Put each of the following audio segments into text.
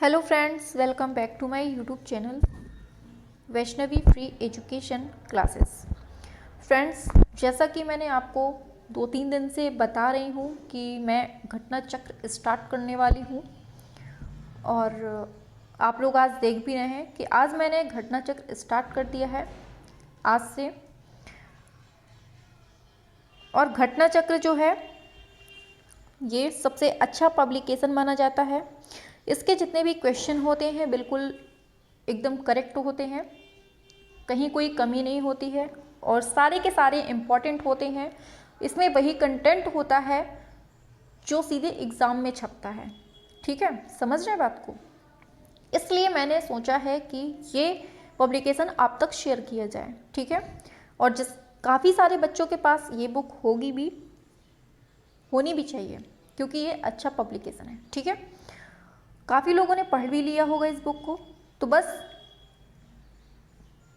Hello friends, welcome back to my YouTube channel Vaishnavi free education classes. Friends, जैसा कि मैंने आपको 2-3 दिन से बता रही हूँ कि मैं घटना चक्र स्टार्ट करने वाली हूँ और आप लोग आज देख भी रहे हैं कि आज मैंने घटना चक्र स्टार्ट कर दिया है आज से। और घटना चक्र जो है ये सबसे अच्छा पब्लिकेशन माना जाता है। इसके जितने भी क्वेश्चन होते हैं बिल्कुल एकदम करेक्ट होते हैं, कहीं कोई कमी नहीं होती है और सारे के सारे इम्पॉर्टेंट होते हैं। इसमें वही कंटेंट होता है जो सीधे एग्ज़ाम में छपता है। ठीक है, समझ रहे हैं बात को। इसलिए मैंने सोचा है कि ये पब्लिकेशन आप तक शेयर किया जाए। ठीक है, और जिस काफ़ी सारे बच्चों के पास ये बुक होनी भी चाहिए क्योंकि ये अच्छा पब्लिकेशन है। ठीक है, काफ़ी लोगों ने पढ़ भी लिया होगा इस बुक को, तो बस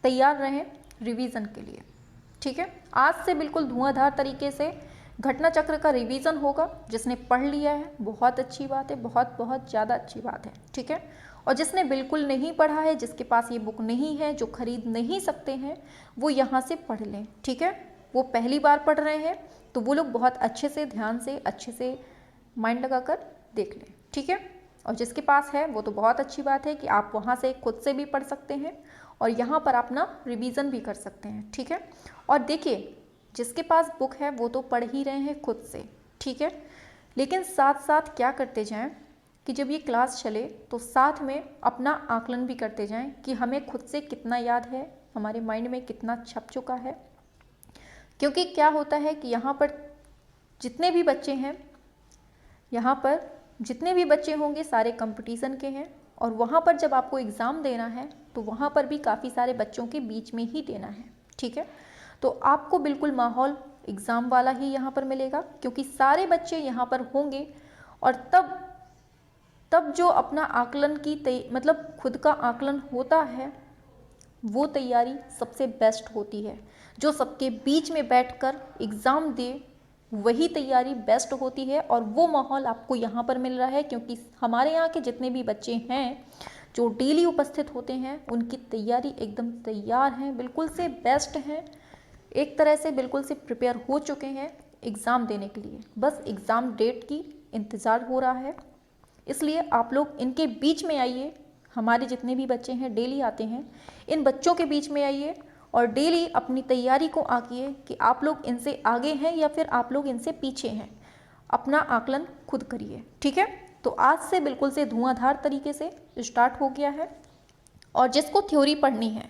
तैयार रहें रिवीजन के लिए। ठीक है, आज से बिल्कुल धुआंधार तरीके से घटना चक्र का रिवीजन होगा। जिसने पढ़ लिया है बहुत अच्छी बात है, बहुत बहुत ज़्यादा अच्छी बात है। ठीक है, और जिसने बिल्कुल नहीं पढ़ा है, जिसके पास ये बुक नहीं है, जो खरीद नहीं सकते हैं, वो यहाँ से पढ़ लें। ठीक है, वो पहली बार पढ़ रहे हैं तो वो लोग बहुत अच्छे से ध्यान से अच्छे से माइंड लगाकर देख लें। ठीक है, और जिसके पास है वो तो बहुत अच्छी बात है कि आप वहाँ से खुद से भी पढ़ सकते हैं और यहाँ पर अपना रिवीजन भी कर सकते हैं। ठीक है, और देखिए जिसके पास बुक है वो तो पढ़ ही रहे हैं खुद से। ठीक है, लेकिन साथ साथ क्या करते जाएं कि जब ये क्लास चले तो साथ में अपना आकलन भी करते जाएं कि हमें खुद से कितना याद है, हमारे माइंड में कितना छप चुका है। क्योंकि क्या होता है कि यहाँ पर जितने भी बच्चे हैं, यहाँ पर जितने भी बच्चे होंगे सारे कंपटीशन के हैं और वहाँ पर जब आपको एग्ज़ाम देना है तो वहाँ पर भी काफ़ी सारे बच्चों के बीच में ही देना है। ठीक है, तो आपको बिल्कुल माहौल एग्ज़ाम वाला ही यहाँ पर मिलेगा क्योंकि सारे बच्चे यहाँ पर होंगे और तब जो अपना आकलन की मतलब खुद का आकलन होता है वो तैयारी सबसे बेस्ट होती है। जो सबके बीच में बैठकर एग्ज़ाम दे वही तैयारी बेस्ट होती है और वो माहौल आपको यहाँ पर मिल रहा है क्योंकि हमारे यहाँ के जितने भी बच्चे हैं जो डेली उपस्थित होते हैं उनकी तैयारी एकदम तैयार हैं, बिल्कुल से बेस्ट हैं, एक तरह से बिल्कुल से प्रिपेयर हो चुके हैं एग्ज़ाम देने के लिए। बस एग्ज़ाम डेट की इंतज़ार हो रहा है। इसलिए आप लोग इनके बीच में आइए। हमारे जितने भी बच्चे हैं डेली आते हैं, इन बच्चों के बीच में आइए और डेली अपनी तैयारी को आंकिए कि आप लोग इनसे आगे हैं या फिर आप लोग इनसे पीछे हैं। अपना आकलन खुद करिए। ठीक है, तो आज से बिल्कुल से धुआंधार तरीके से स्टार्ट हो गया है। और जिसको थ्योरी पढ़नी है,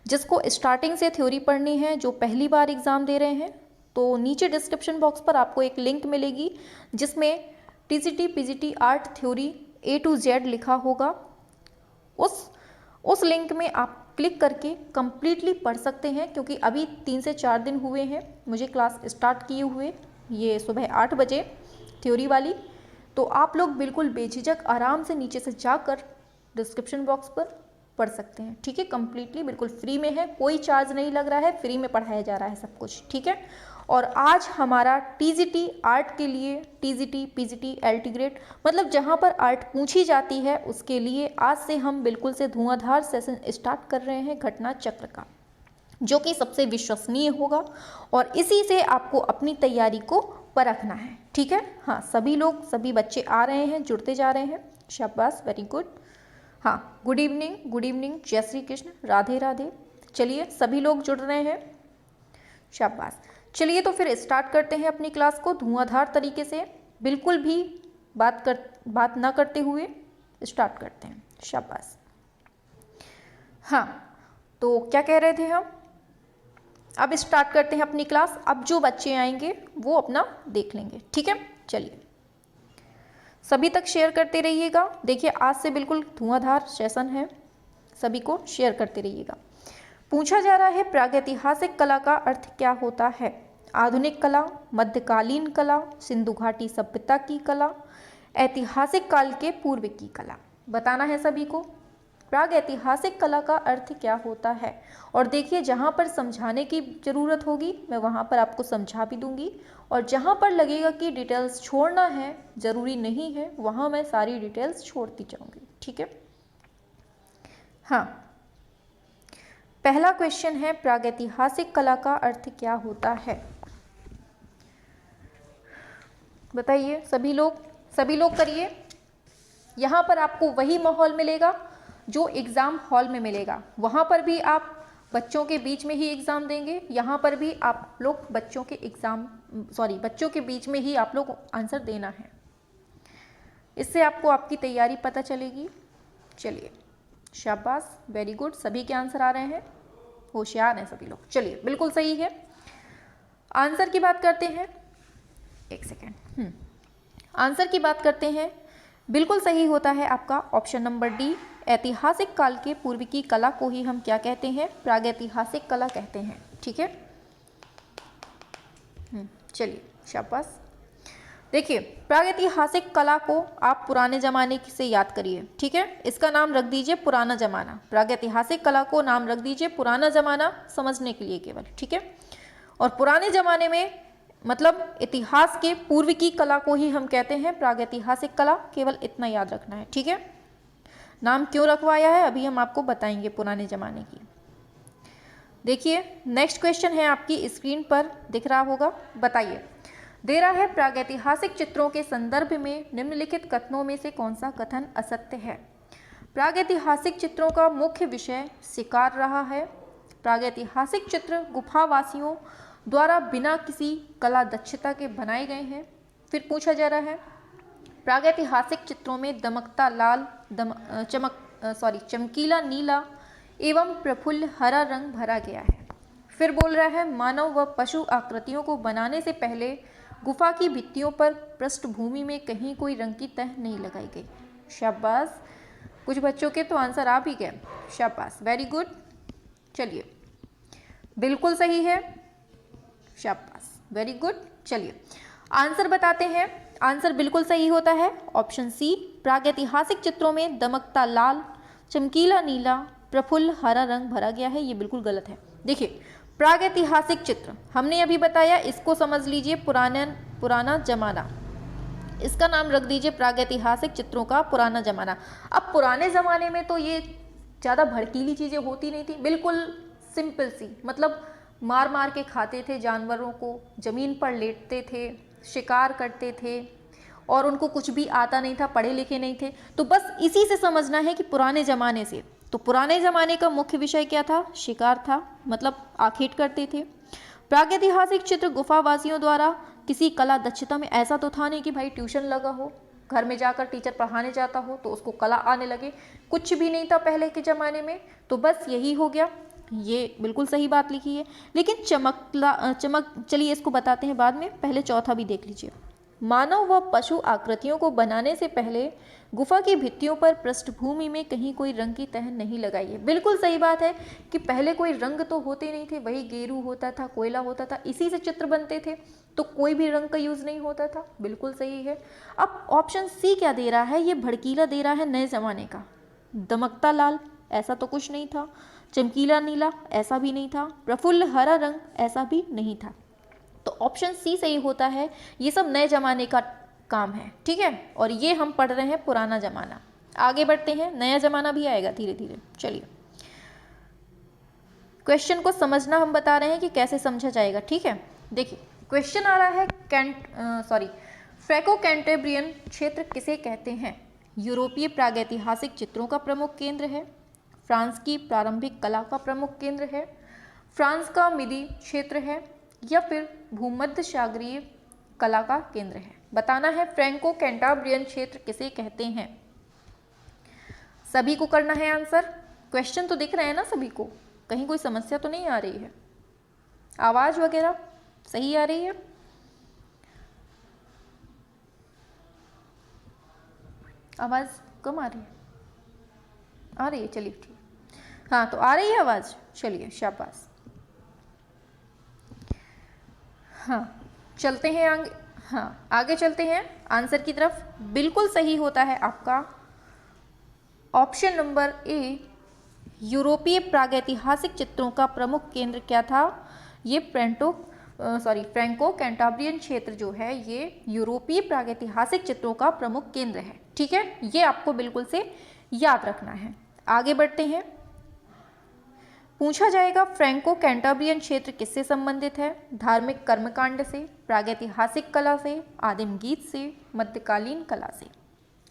जिसको स्टार्टिंग से थ्योरी पढ़नी है, जो पहली बार एग्ज़ाम दे रहे हैं, तो नीचे डिस्क्रिप्शन बॉक्स पर आपको एक लिंक मिलेगी जिसमें TGT PGT art theory A to Z लिखा होगा। उस लिंक में आप क्लिक करके कम्प्लीटली पढ़ सकते हैं क्योंकि अभी 3 से 4 दिन हुए हैं मुझे क्लास स्टार्ट किए हुए, ये सुबह 8 बजे थ्योरी वाली। तो आप लोग बिल्कुल बेझिझक आराम से नीचे से जाकर डिस्क्रिप्शन बॉक्स पर पढ़ सकते हैं। ठीक है, कम्प्लीटली बिल्कुल फ्री में है, कोई चार्ज नहीं लग रहा है, फ्री में पढ़ाया जा रहा है सब कुछ। ठीक है, और आज हमारा टीजीटी आर्ट के लिए, टीजीटी पीजीटी एलटी ग्रेड मतलब जहाँ पर आर्ट पूछी जाती है उसके लिए आज से हम बिल्कुल से धुआंधार सेशन स्टार्ट कर रहे हैं घटना चक्र का, जो कि सबसे विश्वसनीय होगा और इसी से आपको अपनी तैयारी को परखना है। ठीक है, हाँ सभी लोग, सभी बच्चे आ रहे हैं, जुड़ते जा रहे हैं, शाबाश, वेरी गुड। हाँ, गुड इवनिंग, जय श्री कृष्ण, राधे राधे। चलिए सभी लोग जुड़ रहे हैं, शाबाश। चलिए तो फिर स्टार्ट करते हैं अपनी क्लास को धुआंधार तरीके से, बिल्कुल भी बात ना करते हुए स्टार्ट करते हैं, शाबाश। हाँ, तो क्या कह रहे थे हम, अब स्टार्ट करते हैं अपनी क्लास। अब जो बच्चे आएंगे वो अपना देख लेंगे। ठीक है, चलिए सभी तक शेयर करते रहिएगा। देखिए आज से बिल्कुल धुआंधार सेशन है, सभी को शेयर करते रहिएगा। पूछा जा रहा है प्रागैतिहासिक कला का अर्थ क्या होता है? आधुनिक कला, मध्यकालीन कला, सिंधु घाटी सभ्यता की कला, ऐतिहासिक काल के पूर्व की कला। बताना है सभी को प्रागैतिहासिक कला का अर्थ क्या होता है। और देखिए जहाँ पर समझाने की ज़रूरत होगी मैं वहाँ पर आपको समझा भी दूंगी और जहाँ पर लगेगा कि डिटेल्स छोड़ना है, ज़रूरी नहीं है, वहाँ मैं सारी डिटेल्स छोड़ती जाऊँगी। ठीक है। हाँ, पहला क्वेश्चन है प्रागैतिहासिक कला का अर्थ क्या होता है? बताइए सभी लोग करिए। यहाँ पर आपको वही माहौल मिलेगा जो एग्ज़ाम हॉल में मिलेगा। वहाँ पर भी आप बच्चों के बीच में ही एग्ज़ाम देंगे, यहाँ पर भी आप लोग बच्चों के बीच में ही आप लोग आंसर देना है। इससे आपको आपकी तैयारी पता चलेगी। चलिए, शाबाश, वेरी गुड, सभी के आंसर आ रहे हैं, होशियार हैं सभी लोग। चलिए, बिल्कुल सही है। आंसर की बात करते हैं, एक सेकेंड, आंसर की बात करते हैं। बिल्कुल सही होता है आपका ऑप्शन नंबर डी। ऐतिहासिक काल के पूर्व की कला को ही हम क्या कहते हैं? प्रागैतिहासिक कला कहते हैं। ठीक है, चलिए, शाबाश। देखिए, प्रागैतिहासिक कला को आप पुराने ज़माने से याद करिए। ठीक है, इसका नाम रख दीजिए पुराना ज़माना। प्रागैतिहासिक कला को नाम रख दीजिए पुराना ज़माना, समझने के लिए केवल। ठीक है, और पुराने ज़माने में मतलब इतिहास के पूर्व की कला को ही हम कहते हैं प्रागैतिहासिक कला, केवल इतना याद रखना है। ठीक है, नाम क्यों रखवाया है अभी हम आपको बताएंगे पुराने ज़माने की। देखिए, नेक्स्ट क्वेश्चन है आपकी स्क्रीन पर दिख रहा होगा। बताइए, दे रहा है प्रागैतिहासिक चित्रों के संदर्भ में निम्नलिखित कथनों में से कौन सा कथन असत्य है? प्रागैतिहासिक चित्रों का मुख्य विषय शिकार रहा है। प्रागैतिहासिक चित्र गुफावासियों द्वारा बिना किसी कला दक्षता के बनाए गए हैं। फिर पूछा जा रहा है, प्रागैतिहासिक चित्रों में दमकता लाल, चमकीला नीला एवं प्रफुल्ल हरा रंग भरा गया है। फिर बोल रहा है, मानव व पशु आकृतियों को बनाने से पहले गुफा की भित्तियों पर पृष्ठभूमि में कहीं कोई रंग की तह नहीं लगाई गई। शाबाश, कुछ बच्चों के तो आंसर आ भी गए। शाबाश, वेरी गुड। चलिए, बिल्कुल सही है, शाबाश, वेरी गुड। चलिए, आंसर बताते हैं। आंसर बिल्कुल सही होता है ऑप्शन सी। प्रागैतिहासिक चित्रों में दमकता लाल, चमकीला नीला, प्रफुल्ल हरा रंग भरा गया है। ये बिल्कुल गलत है। देखिए, प्रागैतिहासिक चित्र हमने अभी बताया, इसको समझ लीजिए पुराना जमाना। इसका नाम रख दीजिए प्रागैतिहासिक चित्रों का पुराना जमाना। अब पुराने ज़माने में तो ये ज़्यादा भड़कीली चीज़ें होती नहीं थी, बिल्कुल सिंपल सी, मतलब मार मार के खाते थे जानवरों को, ज़मीन पर लेटते थे, शिकार करते थे और उनको कुछ भी आता नहीं था, पढ़े लिखे नहीं थे। तो बस इसी से समझना है कि पुराने ज़माने से, तो पुराने ज़माने का मुख्य विषय क्या था? शिकार था, मतलब आखेट करते थे। प्रागैतिहासिक चित्र गुफावासियों द्वारा किसी कला दक्षता में, ऐसा तो था नहीं कि भाई ट्यूशन लगा हो, घर में जाकर टीचर पढ़ाने जाता हो तो उसको कला आने लगे, कुछ भी नहीं था पहले के ज़माने में। तो बस यही हो गया, ये बिल्कुल सही बात लिखी है। लेकिन चलिए इसको बताते हैं बाद में, पहले चौथा भी देख लीजिए। मानव व पशु आकृतियों को बनाने से पहले गुफा की भित्तियों पर पृष्ठभूमि में कहीं कोई रंग की तह नहीं लगाई है। बिल्कुल सही बात है कि पहले कोई रंग तो होते नहीं थे, वही गेरू होता था, कोयला होता था, इसी से चित्र बनते थे, तो कोई भी रंग का यूज़ नहीं होता था। बिल्कुल सही है। अब ऑप्शन सी क्या दे रहा है? ये भड़कीला दे रहा है नए ज़माने का। दमकता लाल, ऐसा तो कुछ नहीं था। चमकीला नीला, ऐसा भी नहीं था। प्रफुल्ल हरा रंग, ऐसा भी नहीं था। तो ऑप्शन सी सही होता है। ये सब नए ज़माने का काम है, ठीक है, और ये हम पढ़ रहे हैं पुराना ज़माना। आगे बढ़ते हैं, नया ज़माना भी आएगा धीरे धीरे। चलिए, क्वेश्चन को समझना हम बता रहे हैं कि कैसे समझा जाएगा, ठीक है। देखिए, क्वेश्चन आ रहा है फ्रैंको कैंटेब्रियन क्षेत्र किसे कहते हैं? यूरोपीय प्रागैतिहासिक चित्रों का प्रमुख केंद्र है, फ्रांस की प्रारंभिक कला का प्रमुख केंद्र है, फ्रांस का मिडी क्षेत्र है, या फिर भूमध्य सागरीय कला का केंद्र है। बताना है फ्रैंको कैंटेब्रियन क्षेत्र किसे कहते हैं। सभी को करना है आंसर। क्वेश्चन तो दिख रहे हैं ना सभी को, कहीं कोई समस्या तो नहीं आ रही है? आवाज़ वगैरह सही आ रही है? आवाज़ कम आ रही है? आ रही है, चलिए ठीक। हाँ, तो आ रही है आवाज़, चलिए शाबाश। हाँ, चलते हैं आगे। हाँ, आगे चलते हैं आंसर की तरफ। बिल्कुल सही होता है आपका ऑप्शन नंबर ए। यूरोपीय प्रागैतिहासिक चित्रों का प्रमुख केंद्र क्या था? ये फ्रैंको कैंटेब्रियन क्षेत्र जो है ये यूरोपीय प्रागैतिहासिक चित्रों का प्रमुख केंद्र है, ठीक है। ये आपको बिल्कुल से याद रखना है। आगे बढ़ते हैं। पूछा जाएगा फ्रैंको कैंटाब्रियन क्षेत्र किससे संबंधित है? धार्मिक कर्मकांड से, प्रागैतिहासिक कला से, आदिम गीत से, मध्यकालीन कला से।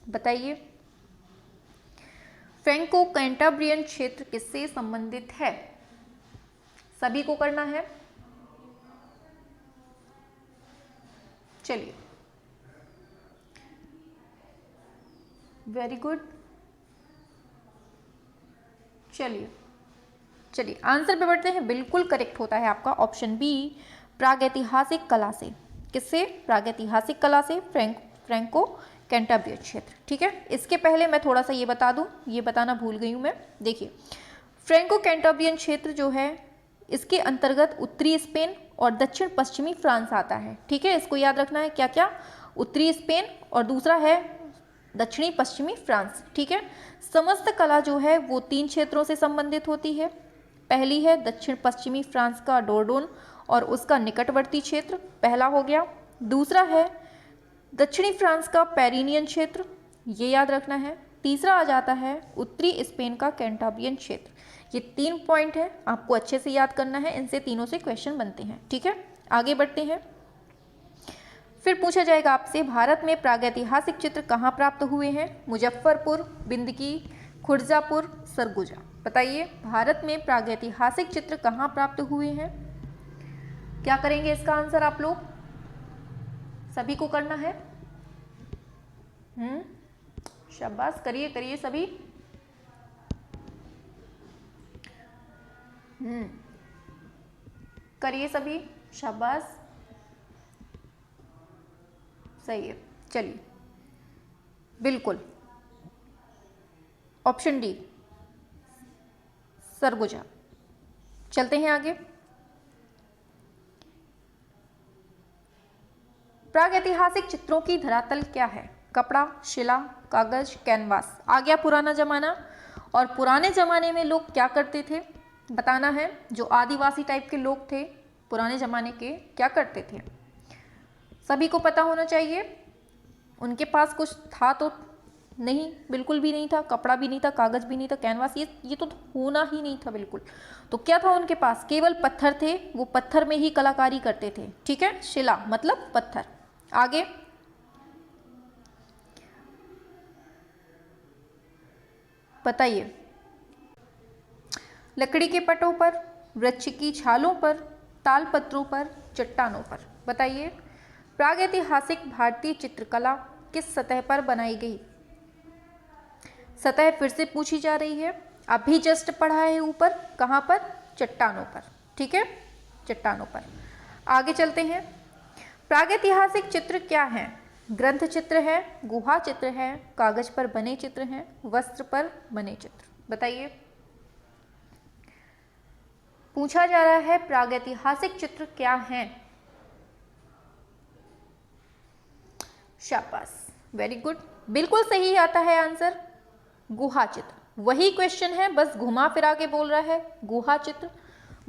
बताइए फ्रैंको कैंटाब्रियन क्षेत्र किससे संबंधित है? सभी को करना है। चलिए, वेरी गुड। चलिए आंसर पे बढ़ते हैं। बिल्कुल करेक्ट होता है आपका ऑप्शन बी, प्रागैतिहासिक कला से। किससे? प्रागैतिहासिक कला से, फ्रैंको कैंटाब्रियन क्षेत्र। ठीक है, इसके पहले मैं थोड़ा सा ये बता दूं, ये बताना भूल गई हूं मैं। देखिए फ्रैंको कैंटाब्रियन क्षेत्र जो है इसके अंतर्गत उत्तरी स्पेन और दक्षिण पश्चिमी फ्रांस आता है। ठीक है, इसको याद रखना है। क्या क्या? उत्तरी स्पेन और दूसरा है दक्षिणी पश्चिमी फ्रांस। ठीक है, समस्त कला जो है वो 3 क्षेत्रों से संबंधित होती है। पहली है दक्षिण पश्चिमी फ्रांस का डोर्डोन और उसका निकटवर्ती क्षेत्र, पहला हो गया। दूसरा है दक्षिणी फ्रांस का पेरिनियन क्षेत्र, ये याद रखना है। तीसरा आ जाता है उत्तरी स्पेन का कैंटाब्रियन क्षेत्र। ये 3 पॉइंट है, आपको अच्छे से याद करना है, इनसे तीनों से क्वेश्चन बनते हैं। ठीक है, आगे बढ़ते हैं। फिर पूछा जाएगा आपसे भारत में प्रागैतिहासिक चित्र कहाँ प्राप्त हुए हैं? मुजफ्फरपुर, बिंदकी, खुर्जापुर, सरगुजा। बताइए भारत में प्रागैतिहासिक चित्र कहाँ प्राप्त हुए हैं? क्या करेंगे इसका आंसर आप लोग? सभी को करना है। शाबाश, करिए सभी। करिए सभी, शाबाश, सही है। चलिए बिल्कुल ऑप्शन डी, सरगुजा। चलते हैं आगे। प्रागैतिहासिक चित्रों की धरातल क्या है? कपड़ा, शिला, कागज, कैनवास। आ गया पुराना जमाना। और पुराने जमाने में लोग क्या करते थे बताना है। जो आदिवासी टाइप के लोग थे पुराने जमाने के, क्या करते थे? सभी को पता होना चाहिए। उनके पास कुछ था तो नहीं, बिल्कुल भी नहीं था। कपड़ा भी नहीं था, कागज भी नहीं था, कैनवास ये तो होना ही नहीं था बिल्कुल। तो क्या था उनके पास? केवल पत्थर थे। वो पत्थर में ही कलाकारी करते थे। ठीक है, शिला मतलब पत्थर। आगे बताइए लकड़ी के पटों पर, वृक्ष की छालों पर, ताल पत्रों पर, चट्टानों पर। बताइए प्रागैतिहासिक भारतीय चित्रकला किस सतह पर बनाई गई? सतह फिर से पूछी जा रही है। अभी जस्ट पढ़ा है ऊपर, कहाँ पर? चट्टानों पर। ठीक है, चट्टानों पर। आगे चलते हैं। प्रागैतिहासिक चित्र क्या है? ग्रंथ चित्र है, गुहा चित्र है, कागज पर बने चित्र हैं, वस्त्र पर बने चित्र। बताइए पूछा जा रहा है प्रागैतिहासिक चित्र क्या हैं? शाबाश, वेरी गुड, बिल्कुल सही आता है आंसर। गुहा चित्र, वही क्वेश्चन है, बस घुमा फिरा के बोल रहा है। गुहा चित्र,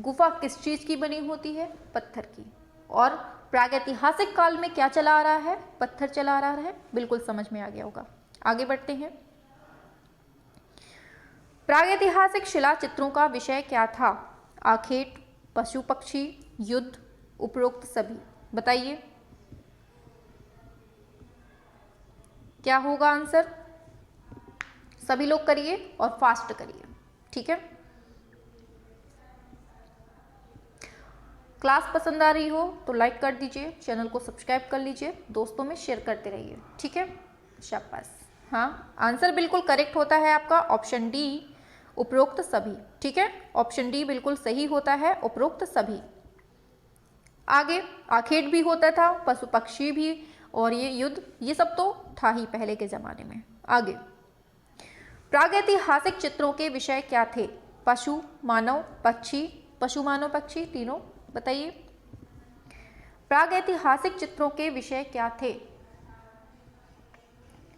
गुफा किस चीज की बनी होती है? पत्थर की। और प्रागैतिहासिक काल में क्या चला आ रहा है? पत्थर चला आ रहा है। बिल्कुल समझ में आ गया होगा। आगे बढ़ते हैं। प्रागैतिहासिक शिला चित्रों का विषय क्या था? आखेट, पशु पक्षी, युद्ध, उपरोक्त सभी। बताइए क्या होगा आंसर? सभी लोग करिए और फास्ट करिए। ठीक है, क्लास पसंद आ रही हो तो लाइक कर दीजिए, चैनल को सब्सक्राइब कर लीजिए, दोस्तों में शेयर करते रहिए। ठीक है, शाबाश। हाँ, आंसर बिल्कुल करेक्ट होता है आपका ऑप्शन डी, उपरोक्त सभी। ठीक है, ऑप्शन डी बिल्कुल सही होता है, उपरोक्त सभी। आगे आखेट भी होता था, पशु पक्षी भी, और ये युद्ध, ये सब तो था ही पहले के जमाने में। आगे प्रागैतिहासिक चित्रों के विषय क्या थे? पशु, मानव, पक्षी, पशु, मानव, पक्षी, तीनों। बताइए प्रागैतिहासिक चित्रों के विषय क्या थे?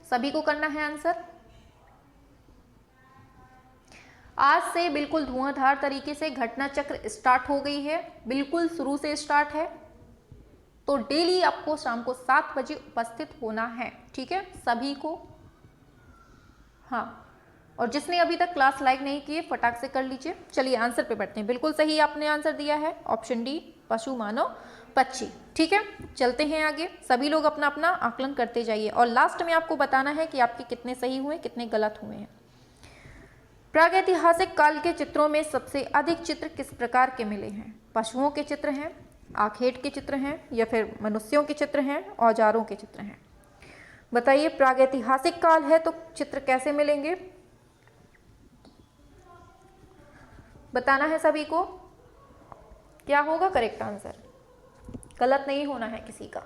सभी को करना है आंसर। आज से बिल्कुल धुआंधार तरीके से घटना चक्र स्टार्ट हो गई है, बिल्कुल शुरू से स्टार्ट है। तो डेली आपको शाम को 7 बजे उपस्थित होना है। ठीक है, सभी को। हाँ, और जिसने अभी तक क्लास लाइक नहीं की फटाक से कर लीजिए। चलिए आंसर पे बढ़ते हैं। बिल्कुल सही आपने आंसर दिया है, ऑप्शन डी पशु मानव पक्षी। ठीक है, चलते हैं आगे। सभी लोग अपना अपना आकलन करते जाइए और लास्ट में आपको बताना है कि आपके कितने सही हुए कितने गलत हुए हैं। प्रागैतिहासिक काल के चित्रों में सबसे अधिक चित्र किस प्रकार के मिले हैं? पशुओं के चित्र हैं, आखेट के चित्र हैं, या फिर मनुष्यों के चित्र हैं, औजारों के चित्र हैं? बताइए, प्रागैतिहासिक काल है तो चित्र कैसे मिलेंगे? बताना है सभी को। क्या होगा करेक्ट आंसर? गलत नहीं होना है किसी का।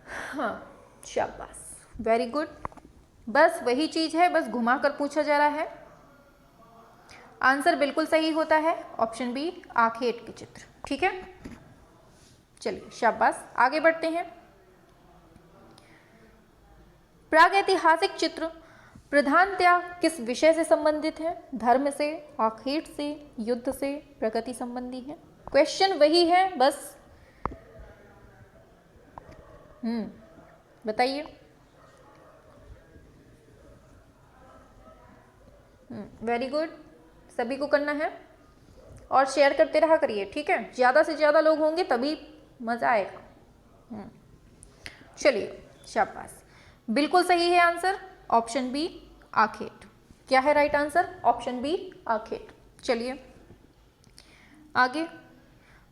हाँ, शाबाश, वेरी गुड। बस वही चीज है, बस घुमा कर पूछा जा रहा है। आंसर बिल्कुल सही होता है ऑप्शन बी, आखेट के चित्र। ठीक है, चलिए शाबाश, आगे बढ़ते हैं। प्रागैतिहासिक चित्र प्रधानतया किस विषय से संबंधित है? धर्म से, आखेट से, युद्ध से, प्रगति संबंधी है? क्वेश्चन वही है, बस बताइए। वेरी गुड, सभी को करना है और शेयर करते रहा करिए। ठीक है, ज़्यादा से ज़्यादा लोग होंगे तभी मज़ा आएगा। चलिए शाबाश, बिल्कुल सही है आंसर ऑप्शन बी, आखेट। क्या है राइट आंसर? ऑप्शन बी, आखेट। चलिए आगे।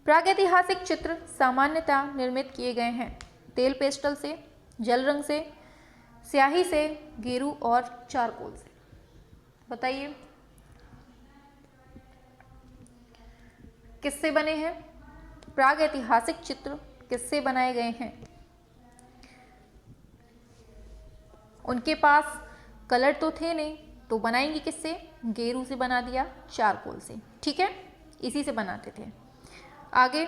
प्रागैतिहासिक चित्र सामान्यतः निर्मित किए गए हैं तेल पेस्टल से, जल रंग से, स्याही से, गेरू और चारकोल से। बताइए किससे बने हैं? प्रागैतिहासिक चित्र किससे बनाए गए हैं? उनके पास कलर तो थे नहीं, तो बनाएंगे किससे? गेरू से बना दिया, चारकोल से। ठीक है, इसी से बनाते थे। आगे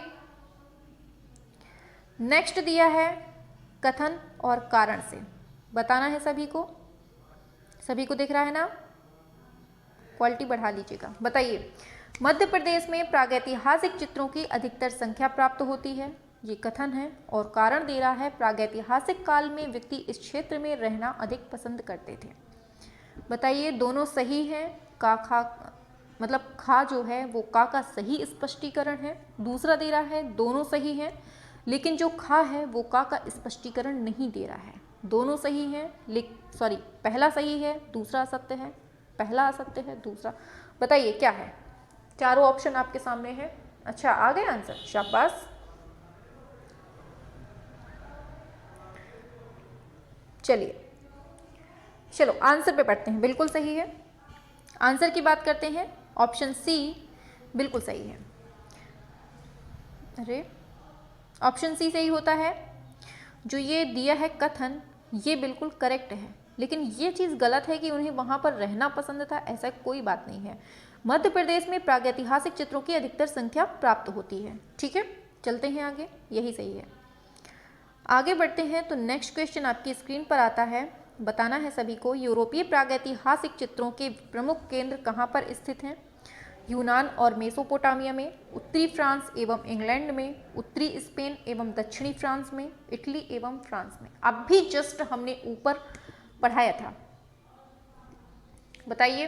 नेक्स्ट दिया है कथन और कारण से। बताना है सभी को। सभी को दिख रहा है ना? क्वालिटी बढ़ा लीजिएगा। बताइए, मध्य प्रदेश में प्रागैतिहासिक चित्रों की अधिकतर संख्या प्राप्त होती है, ये कथन है, और कारण दे रहा है प्रागैतिहासिक काल में व्यक्ति इस क्षेत्र में रहना अधिक पसंद करते थे। बताइए, दोनों सही है? का खा मतलब खा जो है वो का सही स्पष्टीकरण है। दूसरा दे रहा है दोनों सही है, लेकिन जो खा है वो का स्पष्टीकरण नहीं दे रहा है। दोनों सही है, पहला सही है, दूसरा असत्य है, पहला असत्य है, दूसरा। बताइए क्या है? चारों ऑप्शन आपके सामने है। अच्छा, आ गए आंसर, शाबाश। चलिए चलो आंसर पे पढ़ते हैं। बिल्कुल सही है। आंसर की बात करते हैं, ऑप्शन सी बिल्कुल सही है। अरे, ऑप्शन सी सही होता है। जो ये दिया है कथन, ये बिल्कुल करेक्ट है, लेकिन ये चीज़ गलत है कि उन्हें वहाँ पर रहना पसंद था, ऐसा कोई बात नहीं है। मध्य प्रदेश में प्रागैतिहासिक चित्रों की अधिकतर संख्या प्राप्त होती है। ठीक है, चलते हैं आगे, यही सही है। आगे बढ़ते हैं तो नेक्स्ट क्वेश्चन आपकी स्क्रीन पर आता है। बताना है सभी को, यूरोपीय प्रागैतिहासिक चित्रों के प्रमुख केंद्र कहाँ पर स्थित हैं? यूनान और मेसोपोटामिया में, उत्तरी फ्रांस एवं इंग्लैंड में, उत्तरी स्पेन एवं दक्षिणी फ्रांस में, इटली एवं फ्रांस में। अब भी जस्ट हमने ऊपर पढ़ाया था। बताइए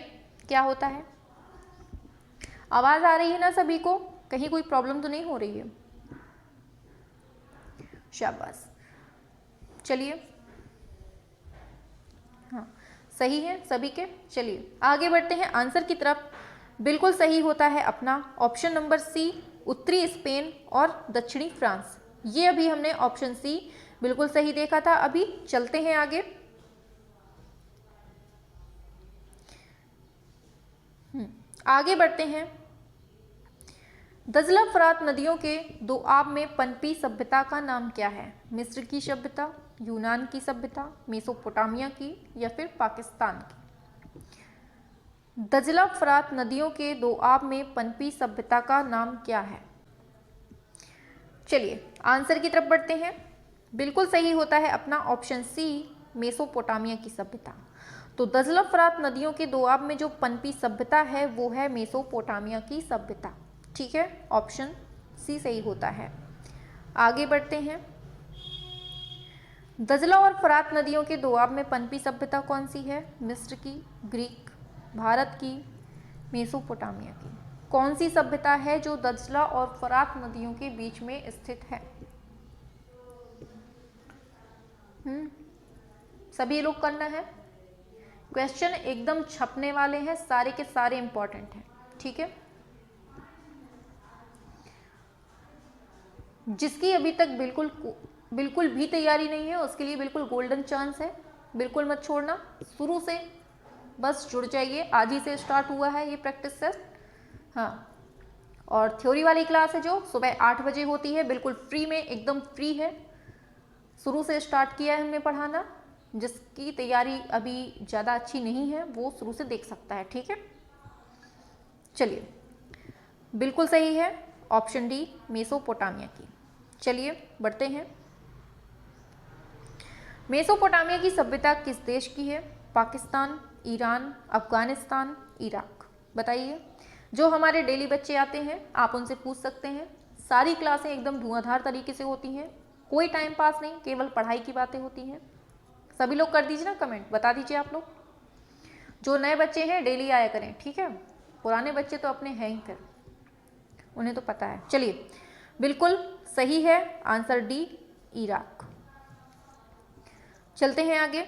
क्या होता है? आवाज आ रही है ना सभी को? कहीं कोई प्रॉब्लम तो नहीं हो रही है? शाबाश। चलिए, हाँ सही है सभी के। चलिए आगे बढ़ते हैं आंसर की तरफ। बिल्कुल सही होता है अपना ऑप्शन नंबर सी, उत्तरी स्पेन और दक्षिणी फ्रांस। ये अभी हमने ऑप्शन सी बिल्कुल सही देखा था। अभी चलते हैं आगे। आगे बढ़ते हैं। दजला फरात नदियों के दोआब में पनपी सभ्यता का नाम क्या है? मिस्र की सभ्यता, यूनान की सभ्यता, मेसोपोटामिया की, या फिर पाकिस्तान की? दजला फरात नदियों के दोआब में पनपी सभ्यता का नाम क्या है? चलिए आंसर की तरफ बढ़ते हैं। बिल्कुल सही होता है अपना ऑप्शन सी, मेसोपोटामिया की सभ्यता। तो दजला फरात नदियों के दोआब में जो पनपी सभ्यता है वो है मेसोपोटामिया की सभ्यता। ठीक है, ऑप्शन सी सही होता है। आगे बढ़ते हैं। दजला और फरात नदियों के दोआब में पनपी सभ्यता कौन सी है? मिस्र की, ग्रीक, भारत की, मेसोपोटामिया की। कौन सी सभ्यता है जो दजला और फरात नदियों के बीच में स्थित है? सभी लोग करना है। क्वेश्चन एकदम छपने वाले हैं, सारे के सारे इंपॉर्टेंट हैं, ठीक है। जिसकी अभी तक बिल्कुल भी तैयारी नहीं है उसके लिए बिल्कुल गोल्डन चांस है, बिल्कुल मत छोड़ना, शुरू से बस जुड़ जाइए। आज ही से स्टार्ट हुआ है ये प्रैक्टिस सेट। हाँ, और थ्योरी वाली क्लास है जो सुबह 8 बजे होती है, बिल्कुल फ्री में, एकदम फ्री है। शुरू से स्टार्ट किया है हमने पढ़ाना। जिसकी तैयारी अभी ज़्यादा अच्छी नहीं है वो शुरू से देख सकता है, ठीक है। चलिए, बिल्कुल सही है ऑप्शन डी, मेसोपोटामिया की। चलिए बढ़ते हैं। मेसोपोटामिया की सभ्यता किस देश की है? Pakistan, Iran, Afghanistan, Iraq. बताइए। जो हमारे डेली बच्चे आते हैं आप उनसे पूछ सकते हैं। सारी क्लासें एकदम धुआंधार तरीके से होती हैं, कोई टाइम पास नहीं, केवल पढ़ाई की बातें होती हैं। सभी लोग कर दीजिए ना कमेंट, बता दीजिए आप लोग। जो नए बच्चे हैं डेली आया करें, ठीक है। पुराने बच्चे तो अपने हैं ही, फिर उन्हें तो पता है। चलिए, बिल्कुल सही है आंसर डी, इराक। चलते हैं आगे।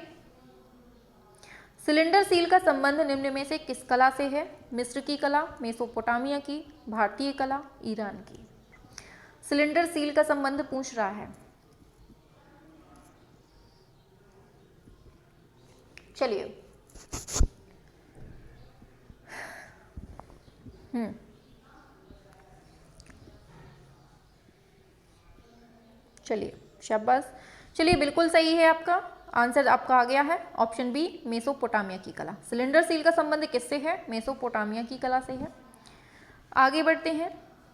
सिलेंडर सील का संबंध निम्न में से किस कला से है? मिस्र की कला, मेसोपोटामिया की, भारतीय कला, ईरान की। सिलेंडर सील का संबंध पूछ रहा है। चलिए, चलिए शाबाश। चलिए, बिल्कुल सही है आपका आंसर, आपका आ गया है ऑप्शन बी, मेसोपोटामिया की कला। सिलेंडर सील का संबंध किससे है? मेसोपोटामिया की कला से है। आगे बढ़ते हैं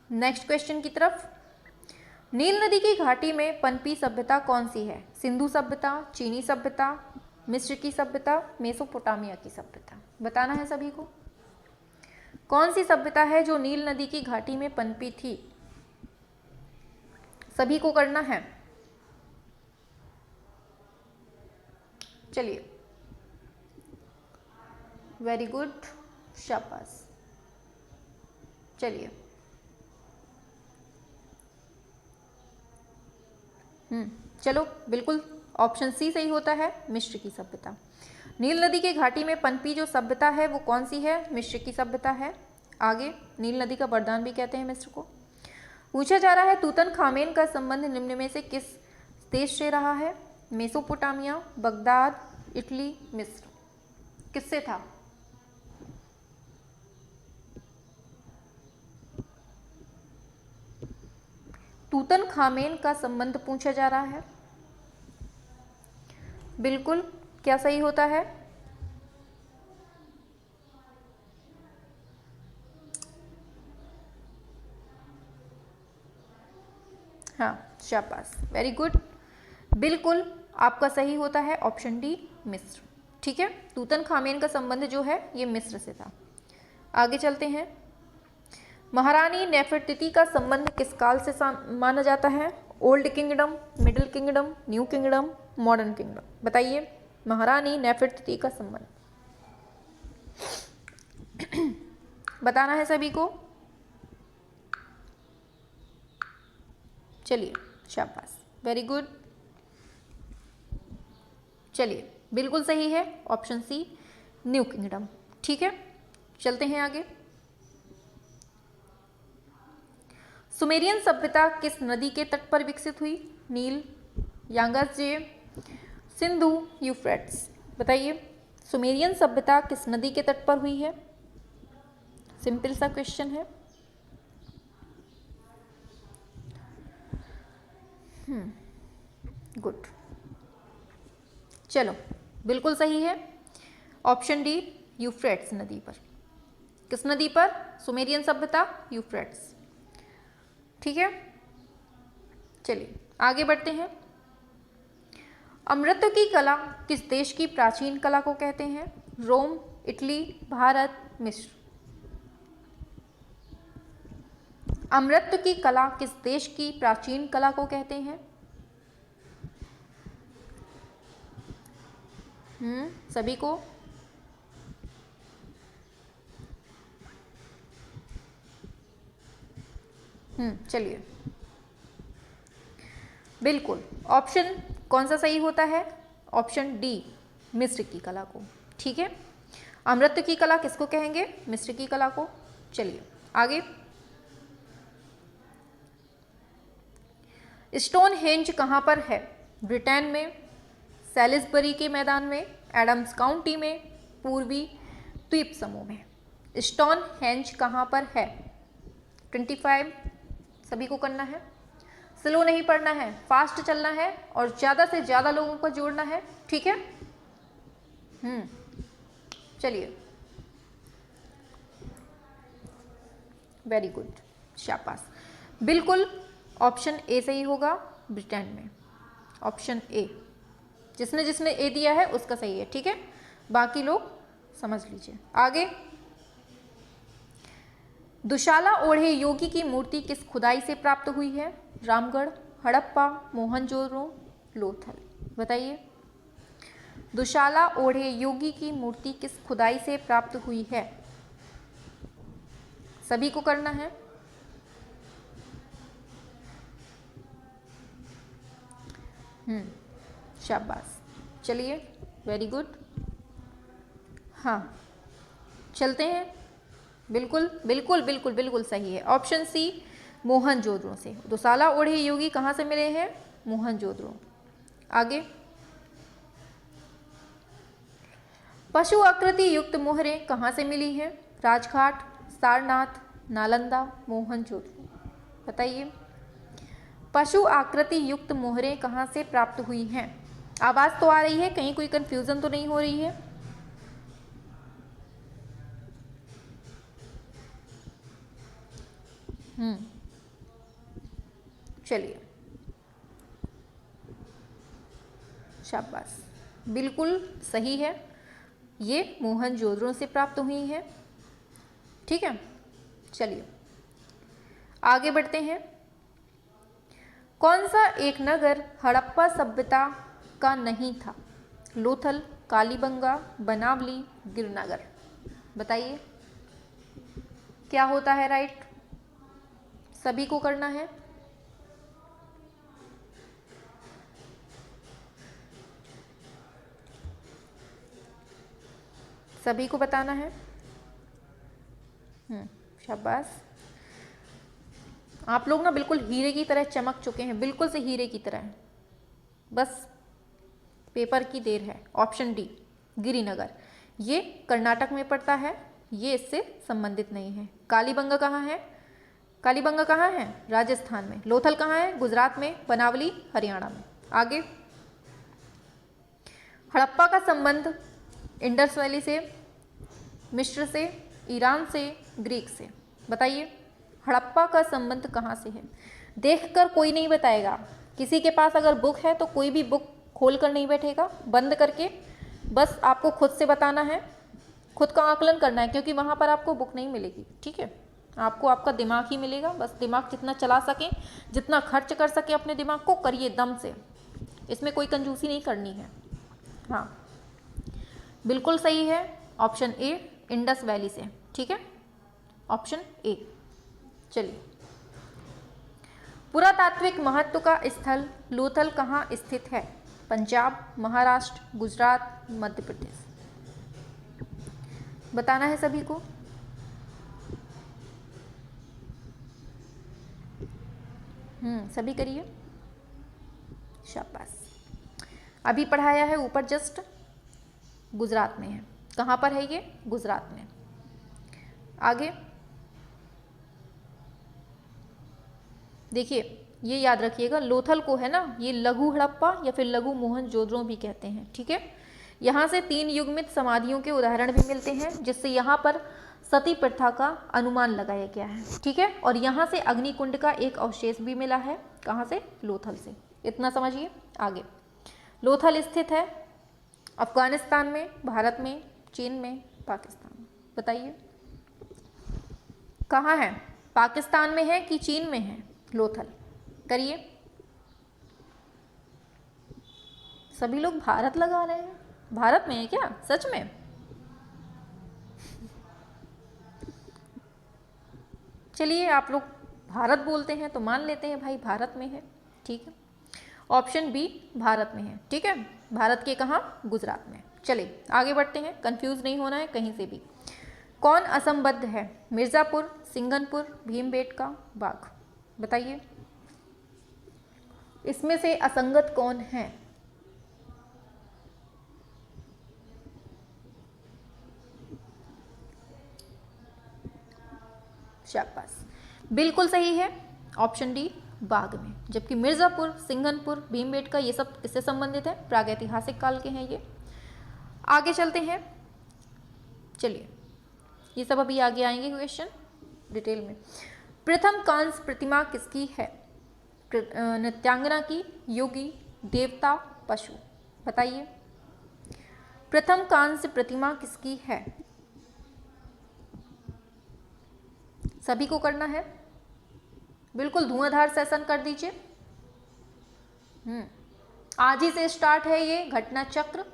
नेक्स्ट क्वेश्चन की तरफ। नील नदी की घाटी में पनपी सभ्यता कौन सी है? सिंधु सभ्यता, चीनी सभ्यता, मिस्र की सभ्यता, मेसोपोटामिया की सभ्यता। बताना है सभी को। कौन सी सभ्यता है जो नील नदी की घाटी में पनपी थी? सभी को करना है। चलिए, वेरी गुड, शाबाश। चलिए, चलो, बिल्कुल ऑप्शन सी सही होता है, मिस्र की सभ्यता। नील नदी के घाटी में पनपी जो सभ्यता है वो कौन सी है? मिस्र की सभ्यता है। आगे, नील नदी का वरदान भी कहते हैं मिस्र को। पूछा जा रहा है तूतनखामेन का संबंध निम्न में से किस देश से रहा है? मेसोपोटामिया, बगदाद, इटली, मिस्र। किससे था? तूतनखामेन का संबंध पूछा जा रहा है। बिल्कुल, क्या सही होता है? हाँ, शाबाश, वेरी गुड। बिल्कुल आपका सही होता है ऑप्शन डी, मिस्र। ठीक है, तूतनखामेन का संबंध जो है ये मिस्र से था। आगे चलते हैं। महारानी नेफरतिती का संबंध किस काल से माना जाता है? Old kingdom, middle kingdom, new kingdom, modern kingdom. बताइए, महारानी नेफरतिती का संबंध बताना है सभी को। चलिए, शाबाश, वेरी गुड। चलिए, बिल्कुल सही है ऑप्शन सी, न्यू किंगडम। ठीक है, चलते हैं आगे। सुमेरियन सभ्यता किस नदी के तट पर विकसित हुई? नील, यांगत्जे, सिंधु, यूफ्रेट्स। बताइए, सुमेरियन सभ्यता किस नदी के तट पर हुई है? सिंपल सा क्वेश्चन है। गुड, चलो, बिल्कुल सही है ऑप्शन डी, यूफ्रेट्स नदी पर। किस नदी पर सुमेरियन सभ्यता? यूफ्रेट्स। ठीक है, चलिए आगे बढ़ते हैं। अमृत की कला किस देश की प्राचीन कला को कहते हैं? रोम, इटली, भारत, मिस्र। अमृत की कला किस देश की प्राचीन कला को कहते हैं? सभी को चलिए, बिल्कुल ऑप्शन कौन सा सही होता है? ऑप्शन डी, मिस्र की कला को। ठीक है, अमृत की कला किसको कहेंगे? मिस्र की कला को। चलिए आगे, स्टोनहेंज कहाँ पर है? ब्रिटेन में, सैलिसबरी के मैदान में, एडम्स काउंटी में, पूर्वी द्वीप समूह में। स्टोनहेंज कहाँ पर है? 25 सभी को करना है, स्लो नहीं पढ़ना है, फास्ट चलना है और ज़्यादा से ज़्यादा लोगों को जोड़ना है। ठीक है, चलिए, वेरी गुड, शाबाश। बिल्कुल ऑप्शन ए सही होगा, ब्रिटेन में। ऑप्शन ए, जिसने जिसने ए दिया है उसका सही है। ठीक है, बाकी लोग समझ लीजिए। आगे, दुशाला ओढ़े योगी की मूर्ति किस खुदाई से प्राप्त हुई है? रामगढ़, हड़प्पा, मोहनजोदड़ो, लोथल। बताइए, दुशाला ओढ़े योगी की मूर्ति किस खुदाई से प्राप्त हुई है? सभी को करना है। शाबाश, चलिए, वेरी गुड। हाँ, चलते हैं। बिल्कुल बिल्कुल बिल्कुल बिल्कुल सही है, ऑप्शन सी, मोहनजोदड़ो से। दुशाला ओढ़े योगी कहाँ से मिले हैं? मोहनजोदड़ो। आगे, पशु आकृति युक्त मोहरें कहाँ से मिली हैं? राजघाट, सारनाथ, नालंदा, मोहनजोदड़ो। बताइए, पशु आकृति युक्त मोहरें कहाँ से प्राप्त हुई हैं? आवाज़ तो आ रही है, कहीं कोई कंफ्यूजन तो नहीं हो रही है? चलिए, शाबाश, बिल्कुल सही है, ये मोहनजोदड़ो से प्राप्त हुई है। ठीक है, चलिए आगे बढ़ते हैं। कौन सा एक नगर हड़प्पा सभ्यता का नहीं था? लोथल, कालीबंगा, बनावली, गिरनगर। बताइए, क्या होता है राइट? सभी को करना है। सभी को बताना है। शाबाश, आप लोग ना बिल्कुल हीरे की तरह चमक चुके हैं, बिल्कुल से हीरे की तरह, बस पेपर की देर है। ऑप्शन डी, गिरिनगर, ये कर्नाटक में पड़ता है, ये इससे संबंधित नहीं है। कालीबंगा कहाँ है? कालीबंगा कहाँ है? राजस्थान में। लोथल कहाँ है? गुजरात में। बनावली हरियाणा में। आगे, हड़प्पा का संबंध इंडस वैली से, मिस्र से, ईरान से, ग्रीक से। बताइए, हड़प्पा का संबंध कहाँ से है? देखकर कोई नहीं बताएगा, किसी के पास अगर बुक है तो कोई भी बुक खोल कर नहीं बैठेगा, बंद करके, बस आपको खुद से बताना है, खुद का आकलन करना है, क्योंकि वहाँ पर आपको बुक नहीं मिलेगी। ठीक है, आपको आपका दिमाग ही मिलेगा, बस दिमाग जितना चला सके, जितना खर्च कर सके अपने दिमाग को, करिए दम से, इसमें कोई कंजूसी नहीं करनी है। हाँ, बिल्कुल सही है, ऑप्शन ए, इंडस वैली से। ठीक है, ऑप्शन ए। चलिए, पुरातात्विक महत्व का स्थल लोथल कहाँ स्थित है? पंजाब, महाराष्ट्र, गुजरात, मध्य प्रदेश। बताना है सभी को। सभी करिए, शाबाश। अभी पढ़ाया है ऊपर जस्ट, गुजरात में है। कहाँ पर है ये? गुजरात में। आगे देखिए, ये याद रखिएगा, लोथल को है ना, ये लघु हड़प्पा या फिर लघु मोहनजोदड़ो भी कहते हैं। ठीक है, यहाँ से 3 युग्मित समाधियों के उदाहरण भी मिलते हैं, जिससे यहाँ पर सती प्रथा का अनुमान लगाया गया है। ठीक है, और यहाँ से अग्निकुंड का एक अवशेष भी मिला है। कहाँ से? लोथल से। इतना समझिए। आगे, लोथल स्थित है अफगानिस्तान में, भारत में, चीन में, पाकिस्तान में। बताइए, कहाँ है? पाकिस्तान में है कि चीन में है लोथल? करिए, सभी लोग भारत लगा रहे हैं। भारत में है क्या, सच में? चलिए आप लोग भारत बोलते हैं तो मान लेते हैं भाई भारत में है, ठीक है। ऑप्शन बी भारत में है, ठीक है। भारत के कहाँ, गुजरात में। चलिए आगे बढ़ते हैं, कंफ्यूज नहीं होना है कहीं से भी। कौन असंबद्ध है, मिर्ज़ापुर, सिंगनपुर, भीमबेटका, बाघ? बताइए इसमें से असंगत कौन है? शाबाश, बिल्कुल सही है ऑप्शन डी बाघ में। जबकि मिर्ज़ापुर, सिंघनपुर, भीमबेटका ये सब किससे संबंधित है, प्रागैतिहासिक काल के हैं ये। आगे चलते हैं, चलिए ये सब अभी आगे आएंगे क्वेश्चन डिटेल में। प्रथम कांस्य प्रतिमा किसकी है, नृत्यांगना की, योगी, देवता, पशु? बताइए प्रथम कांस्य प्रतिमा किसकी है? सभी को करना है, बिल्कुल धुआंधार सेशन कर दीजिए। आज ही से स्टार्ट है ये घटना चक्र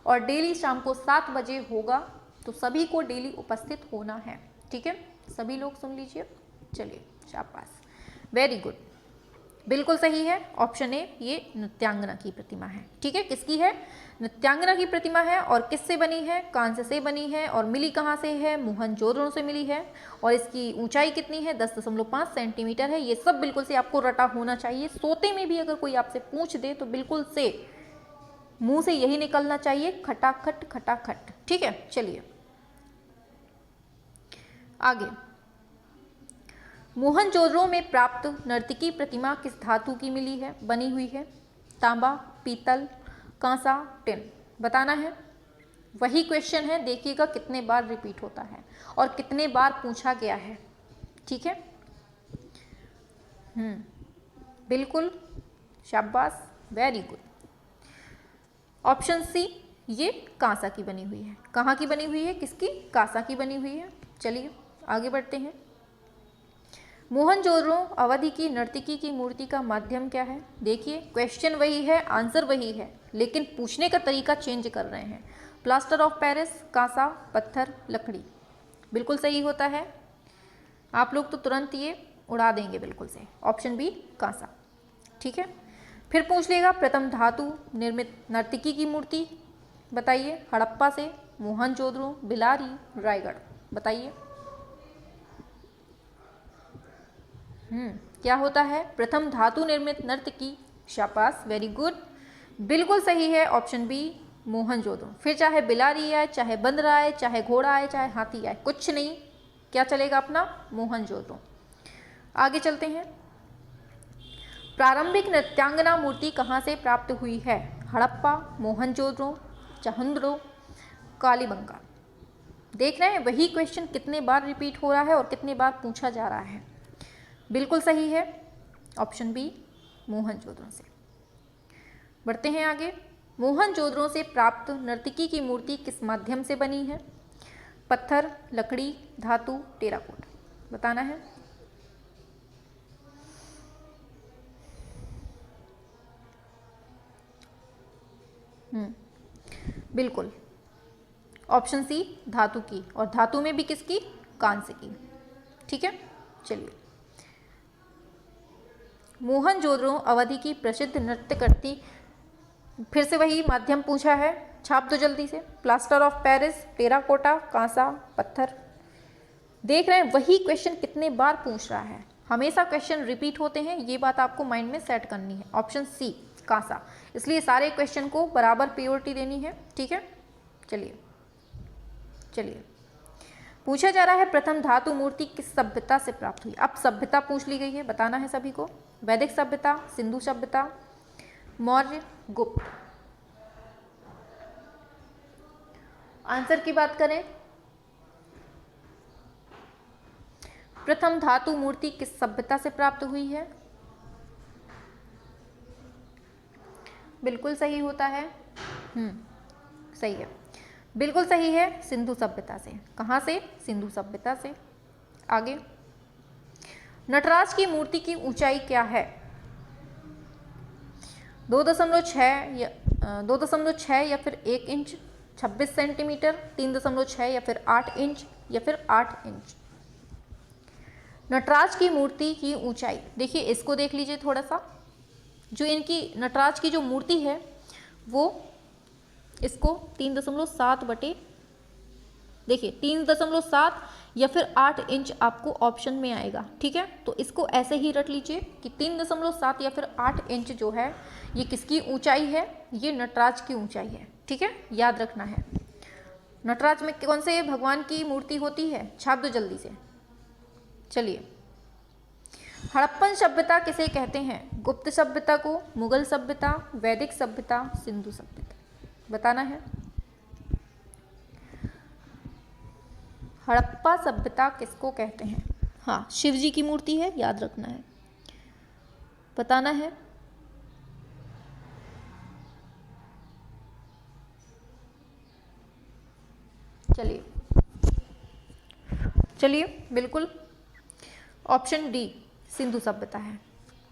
और डेली शाम को 7 बजे होगा, तो सभी को डेली उपस्थित होना है, ठीक है। सभी लोग सुन लीजिए। चलिए शाबाश, वेरी गुड, बिल्कुल सही है ऑप्शन ए, ये नृत्यांगना की प्रतिमा है, ठीक है। किसकी है, नृत्यांगना की प्रतिमा है। और किससे बनी है, कांस्य से बनी है। और मिली कहाँ से है, मोहनजोदड़ो से मिली है। और इसकी ऊंचाई कितनी है, 10.5 सेंटीमीटर है। ये सब बिल्कुल से आपको रटा होना चाहिए। सोते में भी अगर कोई आपसे पूछ दे तो बिल्कुल से मुंह से यही निकलना चाहिए, खटाखट खटाखट, ठीक है। चलिए आगे, मोहनजोदड़ो में प्राप्त नर्तकी प्रतिमा किस धातु की मिली है, बनी हुई है? तांबा, पीतल, कांसा, टिन? बताना है। वही क्वेश्चन है, देखिएगा कितने बार रिपीट होता है और कितने बार पूछा गया है, ठीक है। बिल्कुल शाबाश, वेरी गुड। ऑप्शन सी, ये कांसा की बनी हुई है। कहाँ की बनी हुई है, किसकी, कांसा की बनी हुई है। चलिए आगे बढ़ते हैं। मोहनजोदड़ो अवधि की नर्तकी की मूर्ति का माध्यम क्या है? देखिए क्वेश्चन वही है, आंसर वही है, लेकिन पूछने का तरीका चेंज कर रहे हैं। प्लास्टर ऑफ पेरिस, कांसा, पत्थर, लकड़ी? बिल्कुल सही होता है। आप लोग तो तुरंत ये उड़ा देंगे बिल्कुल से, ऑप्शन बी कांसा, ठीक है। फिर पूछ लेगा प्रथम धातु निर्मित नर्तकी की मूर्ति, बताइए हड़प्पा से, मोहनजोदड़ो, बिलारी, रायगढ़? बताइए क्या होता है, प्रथम धातु निर्मित नर्तकी। शाबाश, वेरी गुड, बिल्कुल सही है ऑप्शन बी मोहनजोदड़ो। फिर चाहे बिलारी आए, चाहे बंदर आए, चाहे घोड़ा आए, चाहे हाथी आए, कुछ नहीं, क्या चलेगा अपना, मोहनजोदड़ो। आगे चलते हैं। प्रारंभिक नृत्यांगना मूर्ति कहाँ से प्राप्त हुई है? हड़प्पा, मोहनजोदड़ो, चहुंद्रो, कालीबंगा? देख रहे हैं वही क्वेश्चन कितने बार रिपीट हो रहा है और कितने बार पूछा जा रहा है। बिल्कुल सही है ऑप्शन बी मोहनजोदड़ो से। बढ़ते हैं आगे। मोहनजोदड़ो से प्राप्त नर्तकी की मूर्ति किस माध्यम से बनी है? पत्थर, लकड़ी, धातु, टेराकोट? बताना है। बिल्कुल ऑप्शन सी धातु की, और धातु में भी किसकी, कांस्य की, ठीक है। चलिए, मोहनजोदड़ो अवधि की प्रसिद्ध नृत्यकर्ती, फिर से वही माध्यम पूछा है, छाप दो जल्दी से। प्लास्टर ऑफ पेरिस, टेराकोटा, कांसा, पत्थर? देख रहे हैं वही क्वेश्चन कितने बार पूछ रहा है, हमेशा क्वेश्चन रिपीट होते हैं, ये बात आपको माइंड में सेट करनी है। ऑप्शन सी कांसा, इसलिए सारे क्वेश्चन को बराबर प्रायोरिटी देनी है, ठीक है। चलिए चलिए, पूछा जा रहा है प्रथम धातु मूर्ति किस सभ्यता से प्राप्त हुई? अब सभ्यता पूछ ली गई है, बताना है सभी को। वैदिक सभ्यता, सिंधु सभ्यता, मौर्य, गुप्त? आंसर की बात करें, प्रथम धातु मूर्ति किस सभ्यता से प्राप्त हुई है? बिल्कुल सही होता है, सही है, बिल्कुल सही है, सिंधु सभ्यता से। कहाँ से? सिंधु सभ्यता से। आगे, नटराज की मूर्ति की ऊंचाई क्या है? 2.6 या 2.6 या फिर 1 इंच, 26 सेंटीमीटर, 3.6 या फिर 8 इंच या फिर 8 इंच। नटराज की मूर्ति की ऊंचाई, देखिए इसको देख लीजिए थोड़ा सा, जो इनकी नटराज की जो मूर्ति है वो इसको 3.7 बटे, देखिए 3.7 या फिर 8 इंच आपको ऑप्शन में आएगा, ठीक है। तो इसको ऐसे ही रट लीजिए कि 3.7 या फिर 8 इंच जो है ये किसकी ऊंचाई है, ये नटराज की ऊंचाई है, ठीक है, याद रखना है। नटराज में कौन से भगवान की मूर्ति होती है, छाप दो जल्दी से। चलिए, हड़प्पन सभ्यता किसे कहते हैं, गुप्त सभ्यता को, मुगल सभ्यता, वैदिक सभ्यता, सिंधु सभ्यता, बताना है। हड़प्पा सभ्यता किसको कहते हैं, हाँ शिव जी की मूर्ति है, याद रखना है, बताना है। चलिए चलिए, बिल्कुल ऑप्शन डी सिंधु सभ्यता है।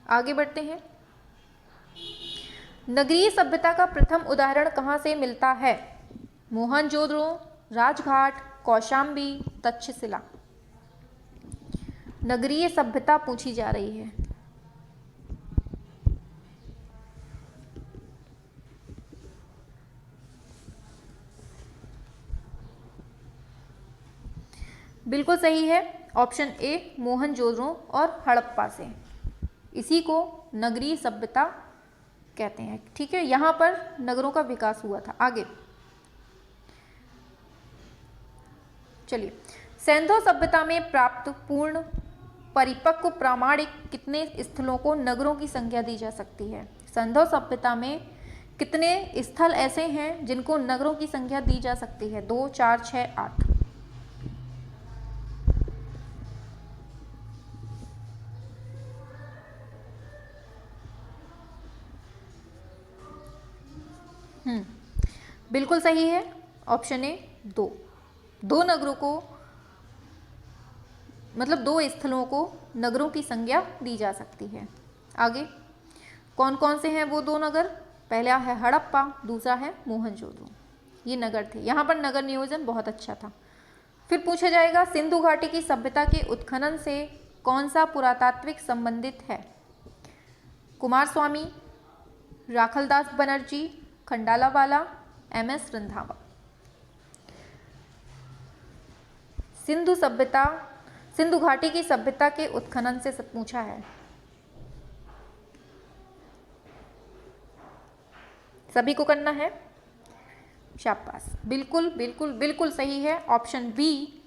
आगे बढ़ते हैं। नगरीय सभ्यता का प्रथम उदाहरण कहाँ से मिलता है, मोहनजोदड़ो, राजघाट, कौशाम्बी, तक्षशिला। नगरीय सभ्यता पूछी जा रही है। बिल्कुल सही है, ऑप्शन ए मोहनजोदड़ो और हड़प्पा से, इसी को नगरीय सभ्यता कहते हैं, ठीक है। यहां पर नगरों का विकास हुआ था। आगे चलिए, सिंधु सभ्यता में प्राप्त पूर्ण परिपक्व प्रामाणिक कितने स्थलों को नगरों की संज्ञा दी जा सकती है, सिंधु सभ्यता में कितने स्थल ऐसे हैं जिनको नगरों की संज्ञा दी जा सकती है, 2, 4, 6, 8। बिल्कुल सही है, ऑप्शन ए 2 नगरों को, मतलब 2 स्थलों को नगरों की संज्ञा दी जा सकती है। आगे कौन कौन से हैं वो 2 नगर, पहला है हड़प्पा, दूसरा है मोहनजोदड़ो, ये नगर थे। यहाँ पर नगर नियोजन बहुत अच्छा था। फिर पूछा जाएगा सिंधु घाटी की सभ्यता के उत्खनन से कौन सा पुरातात्विक संबंधित है, कुमारस्वामी, राखलदास बनर्जी, खंडालावाला, MS रंधावा। सिंधु घाटी की सभ्यता के उत्खनन से पूछा है, सभी को करना है, शाबाश, बिल्कुल बिल्कुल बिल्कुल सही है, ऑप्शन बी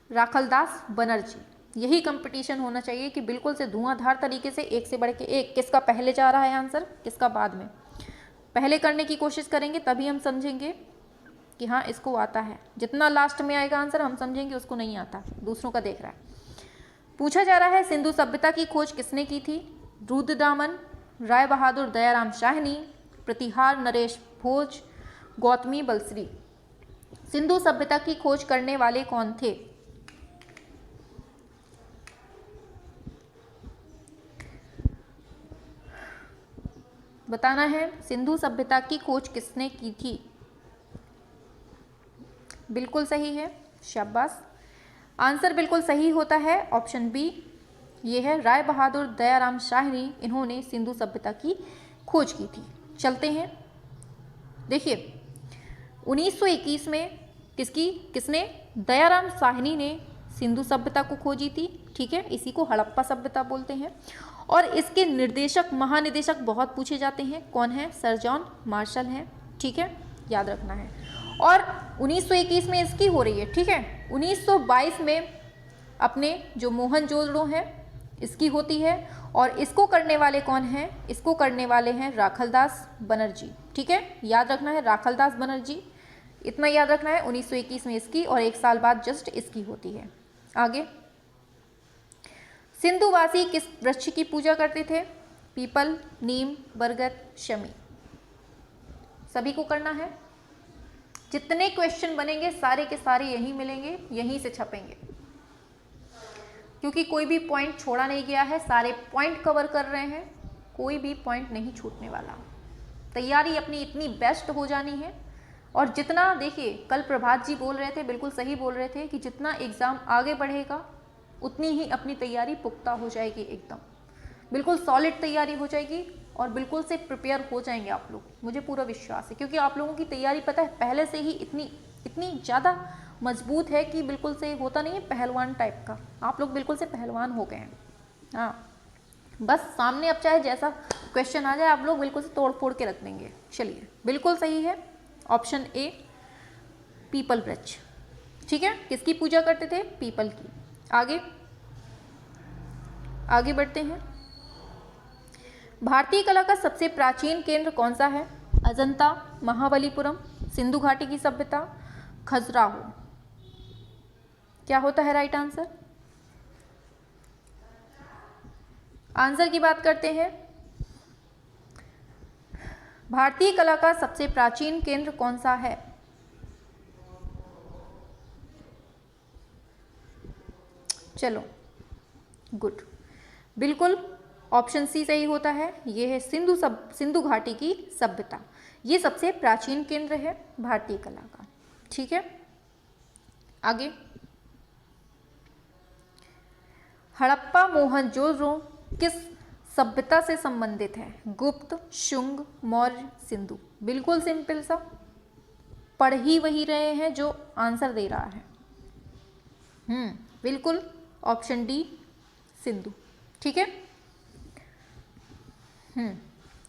राखलदास बनर्जी। यही कंपटीशन होना चाहिए कि बिल्कुल से धुआंधार तरीके से एक से बढ़ के एक, किसका पहले जा रहा है आंसर, किसका बाद में। पहले करने की कोशिश करेंगे तभी हम समझेंगे कि हाँ इसको आता है, जितना लास्ट में आएगा आंसर हम समझेंगे उसको नहीं आता, दूसरों का देख रहा है। पूछा जा रहा है सिंधु सभ्यता की खोज किसने की थी, रुद्रदामन, राय बहादुर दयाराम शाहनी, प्रतिहार नरेश भोज, गौतमी बलश्री। सिंधु सभ्यता की खोज करने वाले कौन थे, बताना है। सिंधु सभ्यता की खोज किसने की थी, बिल्कुल सही है, शाबाश, आंसर बिल्कुल सही होता है, ऑप्शन बी, ये है राय बहादुर दयाराम शाहनी, इन्होंने सिंधु सभ्यता की खोज की थी। चलते हैं, देखिए 1921 में किसने, दयाराम शाहनी ने सिंधु सभ्यता को खोजी थी, ठीक है, इसी को हड़प्पा सभ्यता बोलते हैं। और इसके निर्देशक, महानिदेशक बहुत पूछे जाते हैं, कौन है, सर जॉन मार्शल हैं, ठीक है, याद रखना है। और 1921 में इसकी हो रही है, ठीक है। 1922 में अपने जो मोहनजोदड़ो हैं इसकी होती है, और इसको करने वाले कौन हैं, इसको करने वाले हैं राखलदास बनर्जी, ठीक है, याद रखना है, राखलदास बनर्जी, इतना याद रखना है। 1921 में इसकी, और 1 साल बाद जस्ट इसकी होती है। आगे, सिंधुवासी किस वृक्ष की पूजा करते थे, पीपल, नीम, बरगद, शमी। सभी को करना है, जितने क्वेश्चन बनेंगे सारे के सारे यहीं मिलेंगे, यहीं से छपेंगे, क्योंकि कोई भी पॉइंट छोड़ा नहीं गया है, सारे पॉइंट कवर कर रहे हैं, कोई भी पॉइंट नहीं छूटने वाला। तैयारी अपनी इतनी बेस्ट हो जानी है। और जितना, देखिए कल प्रभात जी बोल रहे थे, बिल्कुल सही बोल रहे थे कि जितना एग्ज़ाम आगे बढ़ेगा उतनी ही अपनी तैयारी पुख्ता हो जाएगी, एकदम बिल्कुल सॉलिड तैयारी हो जाएगी और बिल्कुल से प्रिपेयर हो जाएंगे आप लोग, मुझे पूरा विश्वास है। क्योंकि आप लोगों की तैयारी पता है पहले से ही इतनी ज़्यादा मजबूत है कि बिल्कुल से होता नहीं है पहलवान टाइप का, आप लोग बिल्कुल से पहलवान हो गए हैं। हाँ, बस सामने अब चाहे जैसा क्वेश्चन आ जाए आप लोग बिल्कुल से तोड़ फोड़ के रख देंगे। चलिए, बिल्कुल सही है ऑप्शन ए, पीपल वृक्ष। ठीक है, किसकी पूजा करते थे? पीपल की। आगे बढ़ते हैं। भारतीय कला का सबसे प्राचीन केंद्र कौन सा है? अजंता, महाबलीपुरम, सिंधु घाटी की सभ्यता, खजुराहो। क्या होता है राइट आंसर? आंसर की बात करते हैं। भारतीय कला का सबसे प्राचीन केंद्र कौन सा है? चलो, गुड, बिल्कुल ऑप्शन सी सही होता है। ये है सिंधु घाटी की सभ्यता, ये सबसे प्राचीन केंद्र है भारतीय कला का। ठीक है, आगे। हड़प्पा मोहनजोदड़ो किस सभ्यता से संबंधित है? गुप्त, शुंग, मौर्य, सिंधु। बिल्कुल सिंपल सा, पढ़ ही वही रहे हैं जो आंसर दे रहा है। बिल्कुल ऑप्शन डी, सिंधु। ठीक है,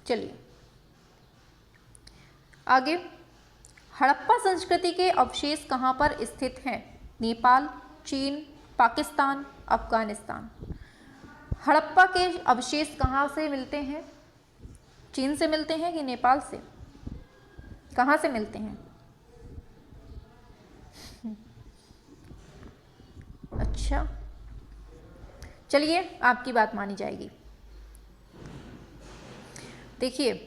चलिए आगे। हड़प्पा संस्कृति के अवशेष कहाँ पर स्थित हैं? नेपाल, चीन, पाकिस्तान, अफगानिस्तान। हड़प्पा के अवशेष कहाँ से मिलते हैं? चीन से मिलते हैं कि नेपाल से? कहाँ से मिलते हैं? अच्छा, चलिए आपकी बात मानी जाएगी। देखिए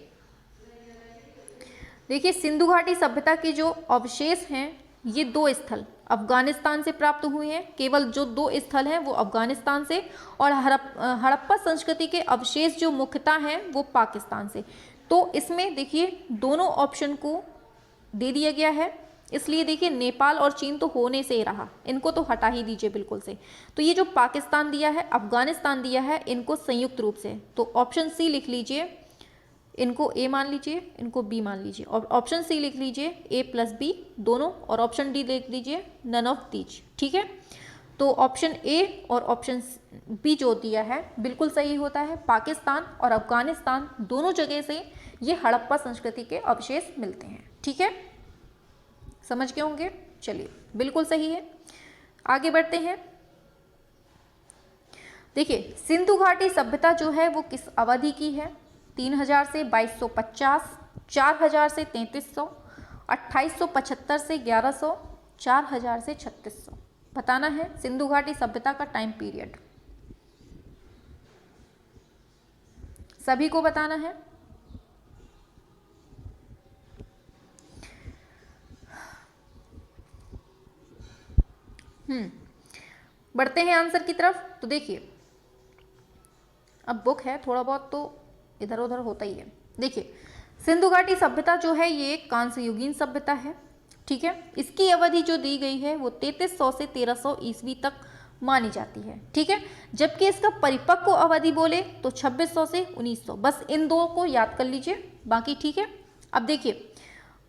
सिंधु घाटी सभ्यता के जो अवशेष हैं, ये 2 स्थल अफगानिस्तान से प्राप्त हुए हैं। केवल जो 2 स्थल हैं वो अफगानिस्तान से, और हड़प्पा संस्कृति के अवशेष जो मुख्यतः हैं वो पाकिस्तान से। तो इसमें देखिए दोनों ऑप्शन को दे दिया गया है, इसलिए देखिए नेपाल और चीन तो होने से ही रहा, इनको तो हटा ही दीजिए बिल्कुल से। तो ये जो पाकिस्तान दिया है, अफगानिस्तान दिया है, इनको संयुक्त रूप से, तो ऑप्शन सी लिख लीजिए। इनको ए मान लीजिए, इनको बी मान लीजिए, और ऑप्शन सी लिख लीजिए ए प्लस बी दोनों, और ऑप्शन डी लिख लीजिए नन ऑफ दीज। ठीक है, तो ऑप्शन ए और ऑप्शन बी जो दिया है बिल्कुल सही होता है। पाकिस्तान और अफगानिस्तान दोनों जगह से ये हड़प्पा संस्कृति के अवशेष मिलते हैं। ठीक है, समझ गए होंगे। चलिए, बिल्कुल सही है। आगे बढ़ते हैं। देखिए सिंधु घाटी सभ्यता जो है वो किस अवधि की है? 3000 से 2250, 4000 से 3300, 2875 से 1100, 4000 से 3600। बताना है सिंधु घाटी सभ्यता का टाइम पीरियड, सभी को बताना है। बढ़ते हैं आंसर की तरफ। तो देखिए अब बुक है, थोड़ा बहुत तो इधर उधर होता ही है। देखिए सिंधु घाटी सभ्यता जो है ये एक कांस्ययुगीन सभ्यता है। ठीक है, इसकी अवधि जो दी गई है वो 3300 से 1300 ईस्वी तक मानी जाती है। ठीक है, जबकि इसका परिपक्व अवधि बोले तो 2600 से 1900। बस इन दो को याद कर लीजिए, बाकी ठीक है। अब देखिए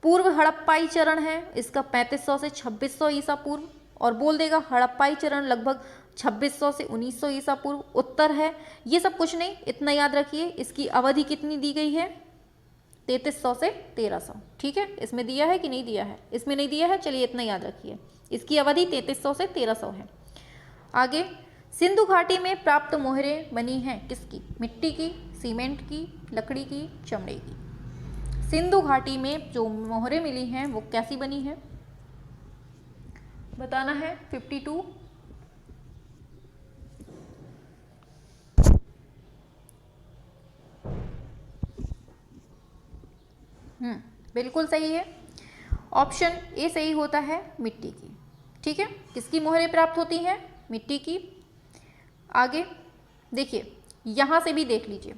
पूर्व हड़प्पाई चरण है इसका 3500 से 2600 ईसा पूर्व, और बोल देगा हड़प्पाई चरण लगभग 2600 से 1900 ईसा पूर्व। उत्तर है, ये सब कुछ नहीं, इतना याद रखिए। इसकी अवधि कितनी दी गई है? 3300 से 1300। ठीक है, इसमें दिया है कि नहीं दिया है? इसमें नहीं दिया है, चलिए इतना याद रखिए। इसकी अवधि 3300 से 1300 है। आगे, सिंधु घाटी में प्राप्त मोहरें बनी हैं किसकी? मिट्टी की, सीमेंट की, लकड़ी की, चमड़े की। सिंधु घाटी में जो मोहरें मिली हैं वो कैसी बनी है? बताना है। 52, बिल्कुल सही है। ऑप्शन ए सही होता है, मिट्टी की। ठीक है, किसकी मोहरें प्राप्त होती हैं? मिट्टी की। आगे देखिए, यहाँ से भी देख लीजिए,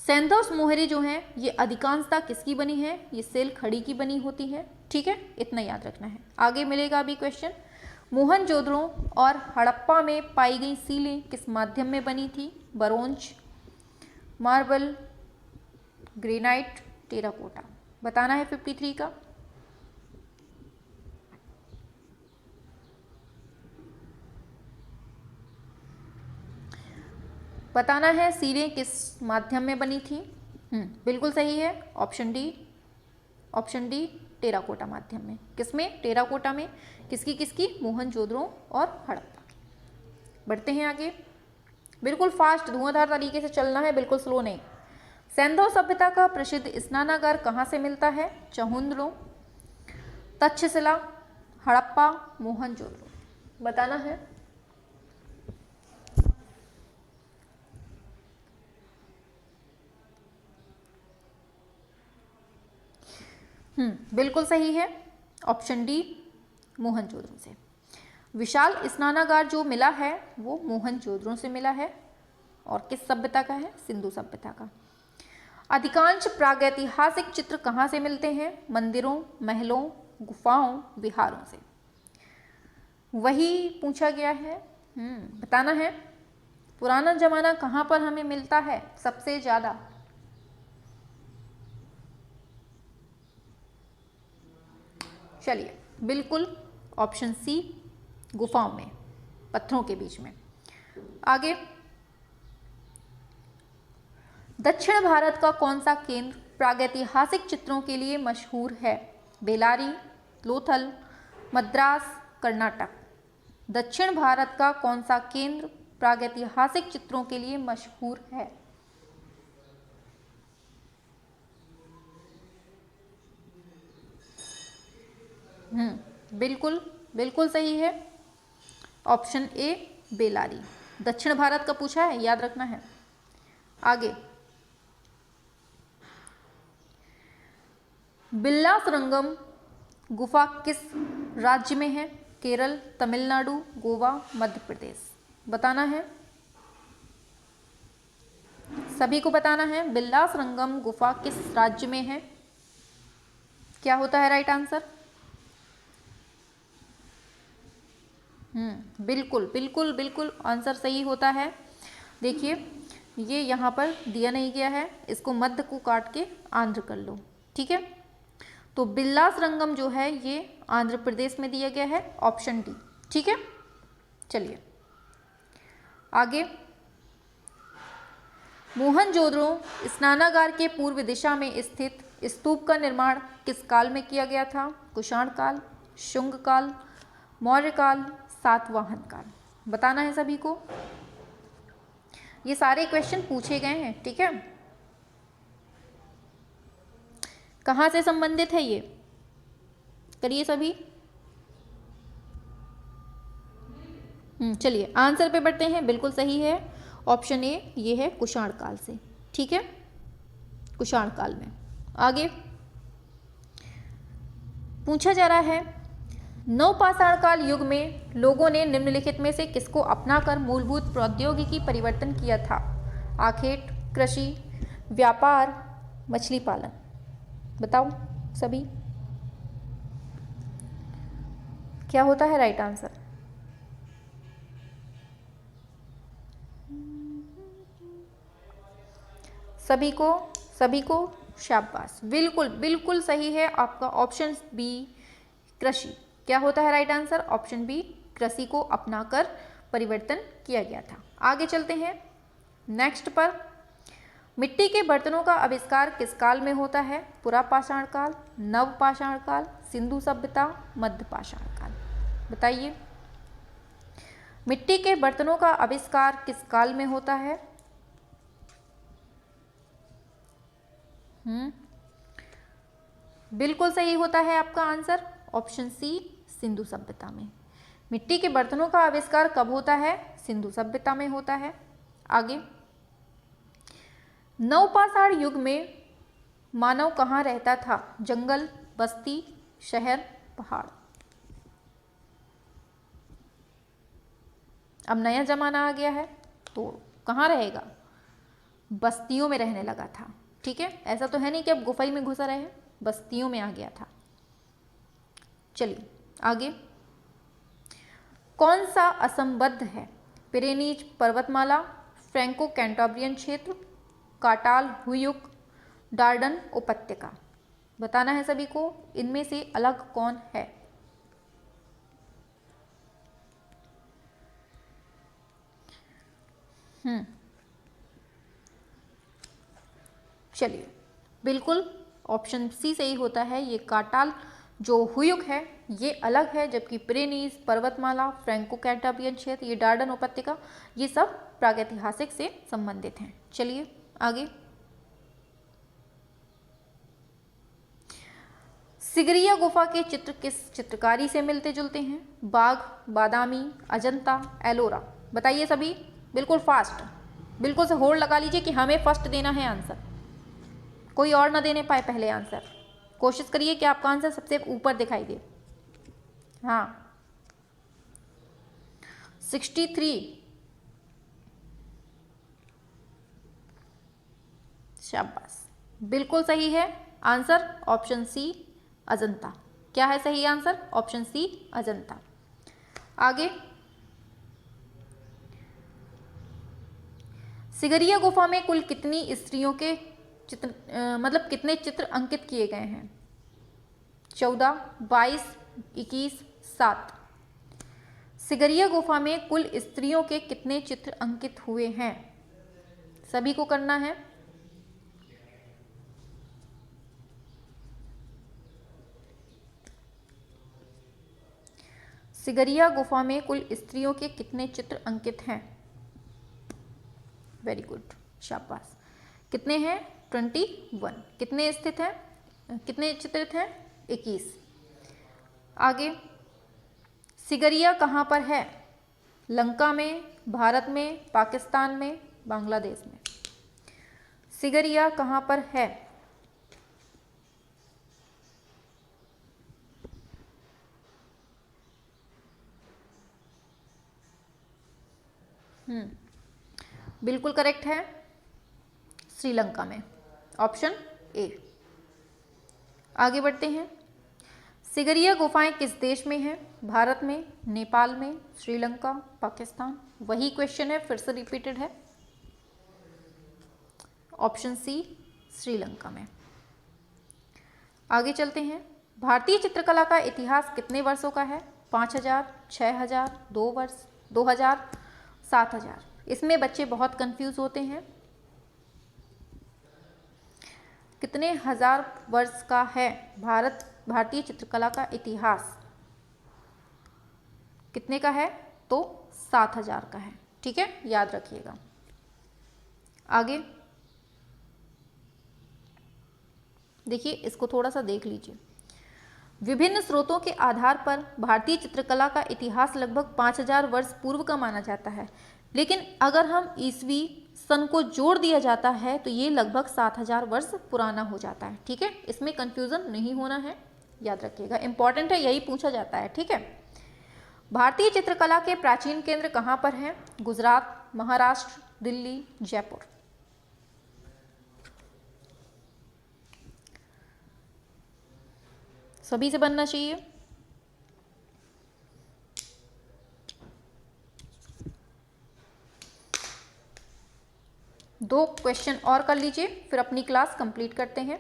सैंधोस मोहरी जो हैं ये अधिकांशतः किसकी बनी है, ये सेल खड़ी की बनी होती है। ठीक है, इतना याद रखना है। आगे मिलेगा अभी क्वेश्चन, मोहनजोदड़ो और हड़प्पा में पाई गई सीलें किस माध्यम में बनी थी, ब्रोंज, मार्बल, ग्रेनाइट, टेराकोटा। बताना है 53 का। बताना है सीलें किस माध्यम में बनी थी। बिल्कुल सही है, ऑप्शन डी टेराकोटा माध्यम में। किसमें, टेराकोटा में। किसकी, मोहनजोदड़ो और हड़प्पा की। बढ़ते हैं आगे, बिल्कुल फास्ट धुआंधार तरीके से चलना है, बिल्कुल स्लो नहीं। सैंधव सभ्यता का प्रसिद्ध स्नानागार कहाँ से मिलता है, चहुंदड़ो, तक्षशिला, हड़प्पा, मोहनजोदड़ो। बताना है। बिल्कुल सही है, ऑप्शन डी मोहनजोदड़ो से। विशाल स्नानागार जो मिला है वो मोहनजोदड़ो से मिला है। और किस सभ्यता का है, सिंधु सभ्यता का। अधिकांश प्रागैतिहासिक चित्र कहाँ से मिलते हैं, मंदिरों, महलों, गुफाओं, विहारों से। वही पूछा गया है। बताना है पुराना जमाना कहाँ पर हमें मिलता है सबसे ज्यादा। चलिए, बिल्कुल ऑप्शन सी, गुफाओं में, पत्थरों के बीच में। आगे, दक्षिण भारत का कौन सा केंद्र प्रागैतिहासिक चित्रों के लिए मशहूर है, बेलारी, लोथल, मद्रास, कर्नाटक। दक्षिण भारत का कौन सा केंद्र प्रागैतिहासिक चित्रों के लिए मशहूर है। बिल्कुल सही है, ऑप्शन ए बेलारी। दक्षिण भारत का पूछा है, याद रखना है। आगे, बिल्लासरंगम गुफा किस राज्य में है, केरल, तमिलनाडु, गोवा, मध्य प्रदेश। बताना है, सभी को बताना है। बिल्लासरंगम गुफा किस राज्य में है, क्या होता है राइट आंसर। बिल्कुल आंसर सही होता है। देखिए, ये यहाँ पर दिया नहीं गया है, इसको मध्य को काट के आंध्र कर लो। ठीक है, तो बिल्लासरंगम जो है ये आंध्र प्रदेश में दिया गया है, ऑप्शन डी। ठीक है, चलिए आगे, मोहनजोदड़ो स्नानागार के पूर्व दिशा में स्थित स्तूप का निर्माण किस काल में किया गया था, कुषाण काल, शुंग काल, मौर्य काल, सातवाहन काल। बताना है सभी को। ये सारे क्वेश्चन पूछे गए हैं। ठीक है, कहाँ से संबंधित है ये, करिए सभी। चलिए आंसर पे बढ़ते हैं। बिल्कुल सही है, ऑप्शन ए, ये है कुषाण काल से। ठीक है, कुषाण काल में। आगे पूछा जा रहा है, नवपाषाण काल युग में लोगों ने निम्नलिखित में से किसको अपनाकर मूलभूत प्रौद्योगिकी परिवर्तन किया था, आखेट, कृषि, व्यापार, मछली पालन। बताओ सभी, क्या होता है राइट आंसर। सभी को शाबाश, बिल्कुल सही है आपका ऑप्शन बी, कृषि। क्या होता है राइट आंसर, ऑप्शन बी, कृषि को अपनाकर परिवर्तन किया गया था। आगे चलते हैं नेक्स्ट पर। मिट्टी के बर्तनों का आविष्कार किस काल में होता है, पुरापाषाण काल, नवपाषाण काल, सिंधु सभ्यता, मध्यपाषाण काल। बताइए, मिट्टी के बर्तनों का आविष्कार किस काल में होता है। बिल्कुल सही होता है आपका आंसर, ऑप्शन सी, सिंधु सभ्यता में। मिट्टी के बर्तनों का आविष्कार कब होता है, सिंधु सभ्यता में होता है। आगे, नवपाषाण युग में मानव कहाँ रहता था, जंगल, बस्ती, शहर, पहाड़। अब नया जमाना आ गया है तो कहाँ रहेगा, बस्तियों में रहने लगा था। ठीक है, ऐसा तो है नहीं कि अब गुफाई में घुसा रहे, बस्तियों में आ गया था। चलिए आगे, कौन सा असंबद्ध है? पिरेनीज पर्वतमाला, फ्रैंको कैंटाब्रियन क्षेत्र, काटाल हुयुक, डार्डन उपत्यका। बताना है सभी को, इनमें से अलग कौन है? चलिए, बिल्कुल ऑप्शन सी सही होता है। ये काटाल जो हुयुक है ये अलग है, जबकि पिरेनीज पर्वतमाला, फ्रैंको कैंटाब्रियन क्षेत्र, ये डार्डन उपत्यका, ये सब प्रागैतिहासिक से संबंधित हैं। चलिए आगे, सिगरिया गुफा के चित्र किस चित्रकारी से मिलते जुलते हैं? बाघ, बादामी, अजंता, एलोरा। बताइए सभी, बिल्कुल फास्ट, बिल्कुल से होड़ लगा लीजिए कि हमें फर्स्ट देना है आंसर, कोई और ना देने पाए पहले आंसर। कोशिश करिए कि आपका आंसर सबसे ऊपर दिखाई दे। हाँ, 63। शाबाश, बिल्कुल सही है आंसर ऑप्शन सी अजंता। क्या है सही आंसर? Option C Ajanta. आगे, सिगरिया गुफा में कुल कितनी स्त्रियों के चित्र मतलब कितने चित्र अंकित किए गए हैं? 14, 22, 21, 7। सिगरिया गुफा में कुल स्त्रियों के कितने चित्र अंकित हुए हैं? सभी को करना है। सिगरिया गुफा में कुल स्त्रियों के कितने चित्र अंकित हैं? वेरी गुड, शाबाश। कितने हैं? 21। कितने स्थित हैं, कितने चित्रित हैं? 21। आगे, सिगरिया कहाँ पर है? लंका में, भारत में, पाकिस्तान में, बांग्लादेश में। सिगरिया कहाँ पर है? बिल्कुल करेक्ट है, श्रीलंका में, ऑप्शन ए। आगे बढ़ते हैं, सिगरिया गुफाएं किस देश में हैं? भारत में, नेपाल में, श्रीलंका, पाकिस्तान। वही क्वेश्चन है, फिर से रिपीटेड है, ऑप्शन सी श्रीलंका में। आगे चलते हैं, भारतीय चित्रकला का इतिहास कितने वर्षों का है? 5000, 6000, 2 वर्ष, 2000, 7000। इसमें बच्चे बहुत कंफ्यूज होते हैं। कितने हजार वर्ष का है भारतीय चित्रकला का इतिहास? कितने का है? तो 7000 का है। ठीक है, याद रखिएगा। आगे देखिए, इसको थोड़ा सा देख लीजिए। विभिन्न स्रोतों के आधार पर भारतीय चित्रकला का इतिहास लगभग 5000 वर्ष पूर्व का माना जाता है, लेकिन अगर हम ईसवी सन को जोड़ दिया जाता है तो ये लगभग 7000 वर्ष पुराना हो जाता है। ठीक है, इसमें कंफ्यूजन नहीं होना है, याद रखिएगा, इंपॉर्टेंट है, यही पूछा जाता है। ठीक है, भारतीय चित्रकला के प्राचीन केंद्र कहाँ पर हैं? गुजरात, महाराष्ट्र, दिल्ली, जयपुर। सभी से बनना चाहिए। दो क्वेश्चन और कर लीजिए, फिर अपनी क्लास कंप्लीट करते हैं।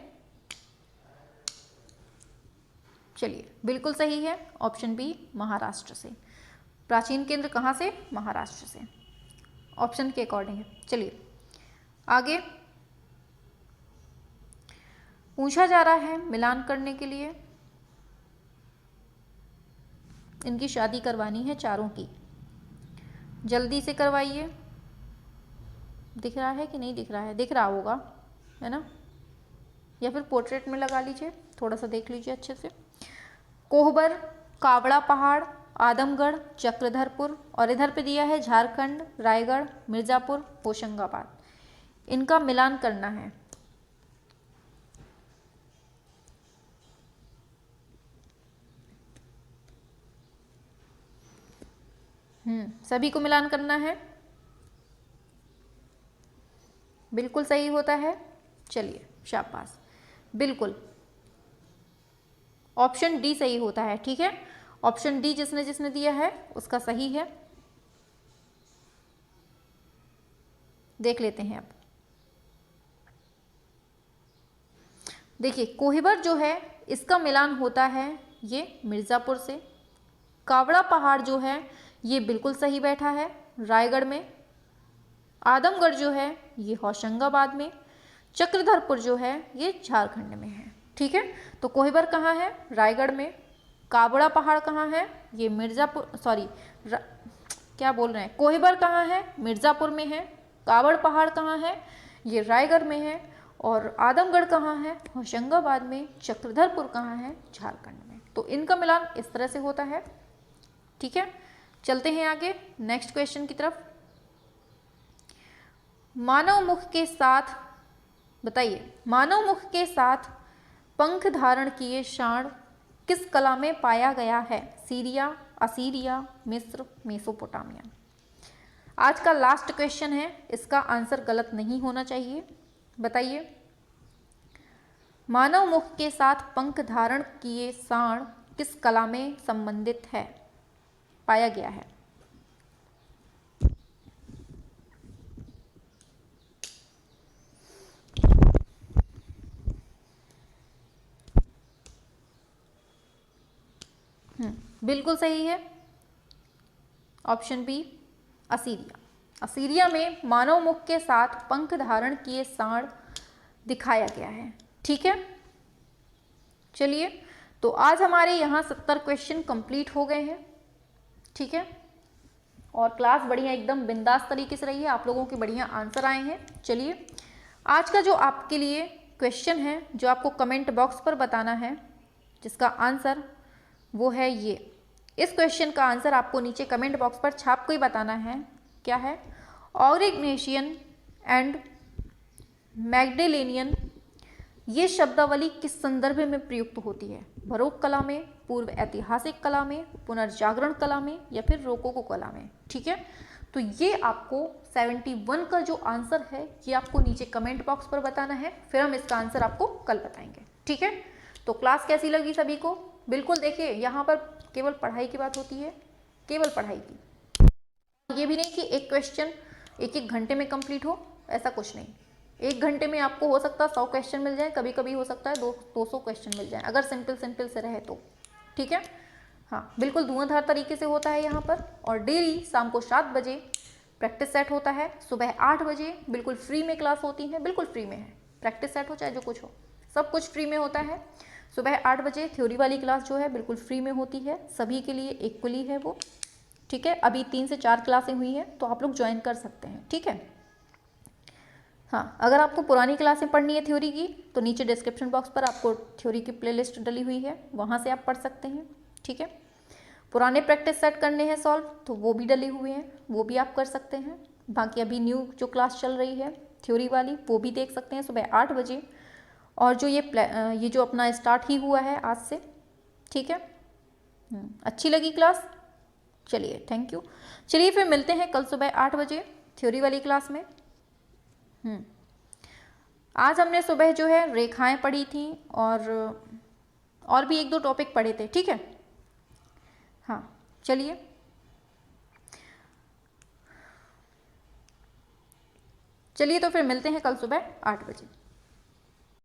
चलिए, बिल्कुल सही है, ऑप्शन बी महाराष्ट्र से। प्राचीन केंद्र कहाँ से? महाराष्ट्र से, ऑप्शन के अकॉर्डिंग है। चलिए आगे, पूछा जा रहा है मिलान करने के लिए, इनकी शादी करवानी है चारों की, जल्दी से करवाइए। दिख रहा है कि नहीं दिख रहा है? दिख रहा होगा, है ना? या फिर पोर्ट्रेट में लगा लीजिए, थोड़ा सा देख लीजिए अच्छे से। कोहबर, कावड़ा पहाड़, आदमगढ़, चक्रधरपुर, और इधर पे दिया है झारखंड, रायगढ़, मिर्ज़ापुर, होशंगाबाद। इनका मिलान करना है। सभी को मिलान करना है। बिल्कुल सही होता है। चलिए शाबाश, बिल्कुल ऑप्शन डी सही होता है। ठीक है, ऑप्शन डी जिसने जिसने दिया है उसका सही है। देख लेते हैं अब। देखिए कोहिबर जो है इसका मिलान होता है ये मिर्ज़ापुर से। कावड़ा पहाड़ जो है ये बिल्कुल सही बैठा है रायगढ़ में। आदमगढ़ जो है ये होशंगाबाद में। चक्रधरपुर जो है ये झारखंड में है। ठीक है, तो कोहिबर कहाँ है? रायगढ़ में। कावड़ा पहाड़ कहाँ है? ये मिर्ज़ापुर, सॉरी क्या बोल रहे हैं, कोहिबर कहाँ है? मिर्ज़ापुर में है। कावड़ पहाड़ कहाँ है? ये रायगढ़ में है। और आदमगढ़ कहाँ है? होशंगाबाद में। चक्रधरपुर कहाँ है? झारखंड में। तो इनका मिलान इस तरह से होता है। ठीक है, चलते हैं आगे नेक्स्ट क्वेश्चन की तरफ। मानव मुख के साथ, बताइए, मानव मुख के साथ पंख धारण किए सांड किस कला में पाया गया है? सीरिया, असीरिया, मिस्र, मेसोपोटामिया। आज का लास्ट क्वेश्चन है, इसका आंसर गलत नहीं होना चाहिए। बताइए, मानव मुख के साथ पंख धारण किए सांड किस कला में संबंधित है, पाया गया है? बिल्कुल सही है, ऑप्शन बी असीरिया। असीरिया में मानव मुख के साथ पंख धारण किए सांड दिखाया गया है। ठीक है, चलिए, तो आज हमारे यहाँ 70 क्वेश्चन कंप्लीट हो गए हैं। ठीक है, और क्लास बढ़िया एकदम बिंदास तरीके से रही है, आप लोगों के बढ़िया आंसर आए हैं। चलिए, आज का जो आपके लिए क्वेश्चन है, जो आपको कमेंट बॉक्स पर बताना है, जिसका आंसर वो है ये। इस क्वेश्चन का आंसर आपको नीचे कमेंट बॉक्स पर छाप के ही बताना है। क्या है? ऑरिग्नेशियन एंड मैग्डेलेनियन ये शब्दावली किस संदर्भ में प्रयुक्त होती है? बरोक कला में, पूर्व ऐतिहासिक कला में, पुनर्जागरण कला में, या फिर रोकोको कला में? ठीक है, तो ये आपको 71 का जो आंसर है ये आपको नीचे कमेंट बॉक्स पर बताना है, फिर हम इसका आंसर आपको कल बताएंगे। ठीक है, तो क्लास कैसी लगी सभी को? बिल्कुल देखिए, यहाँ पर केवल पढ़ाई की बात होती है, केवल पढ़ाई की। ये भी नहीं कि एक क्वेश्चन एक एक घंटे में कंप्लीट हो, ऐसा कुछ नहीं। एक घंटे में आपको हो सकता है 100 क्वेश्चन मिल जाए, कभी कभी हो सकता है 200 क्वेश्चन मिल जाए, अगर सिंपल सिंपल से रहे तो। ठीक है, हाँ बिल्कुल धुआंधार तरीके से होता है यहाँ पर। और डेली शाम को 7 बजे प्रैक्टिस सेट होता है, सुबह 8 बजे बिल्कुल फ्री में क्लास होती है, बिल्कुल फ्री में है। प्रैक्टिस सेट हो चाहे जो कुछ हो, सब कुछ फ्री में होता है। सुबह 8 बजे थ्योरी वाली क्लास जो है बिल्कुल फ्री में होती है, सभी के लिए इक्वली है वो। ठीक है, अभी 3 से 4 क्लासें हुई हैं, तो आप लोग ज्वाइन कर सकते हैं। ठीक है, हाँ अगर आपको पुरानी क्लासें पढ़नी है थ्योरी की, तो नीचे डिस्क्रिप्शन बॉक्स पर आपको थ्योरी की प्लेलिस्ट डली हुई है, वहाँ से आप पढ़ सकते हैं। ठीक है, पुराने प्रैक्टिस सेट करने हैं सॉल्व, तो वो भी डले हुए हैं, वो भी आप कर सकते हैं। बाकी अभी न्यू जो क्लास चल रही है थ्योरी वाली, वो भी देख सकते हैं सुबह 8 बजे। और जो ये जो अपना स्टार्ट ही हुआ है आज से। ठीक है, अच्छी लगी क्लास? चलिए थैंक यू। चलिए फिर मिलते हैं कल सुबह 8 बजे थ्योरी वाली क्लास में। आज हमने सुबह जो है रेखाएं पढ़ी थी और भी 1-2 टॉपिक पढ़े थे। ठीक है, हाँ चलिए, तो फिर मिलते हैं कल सुबह 8 बजे।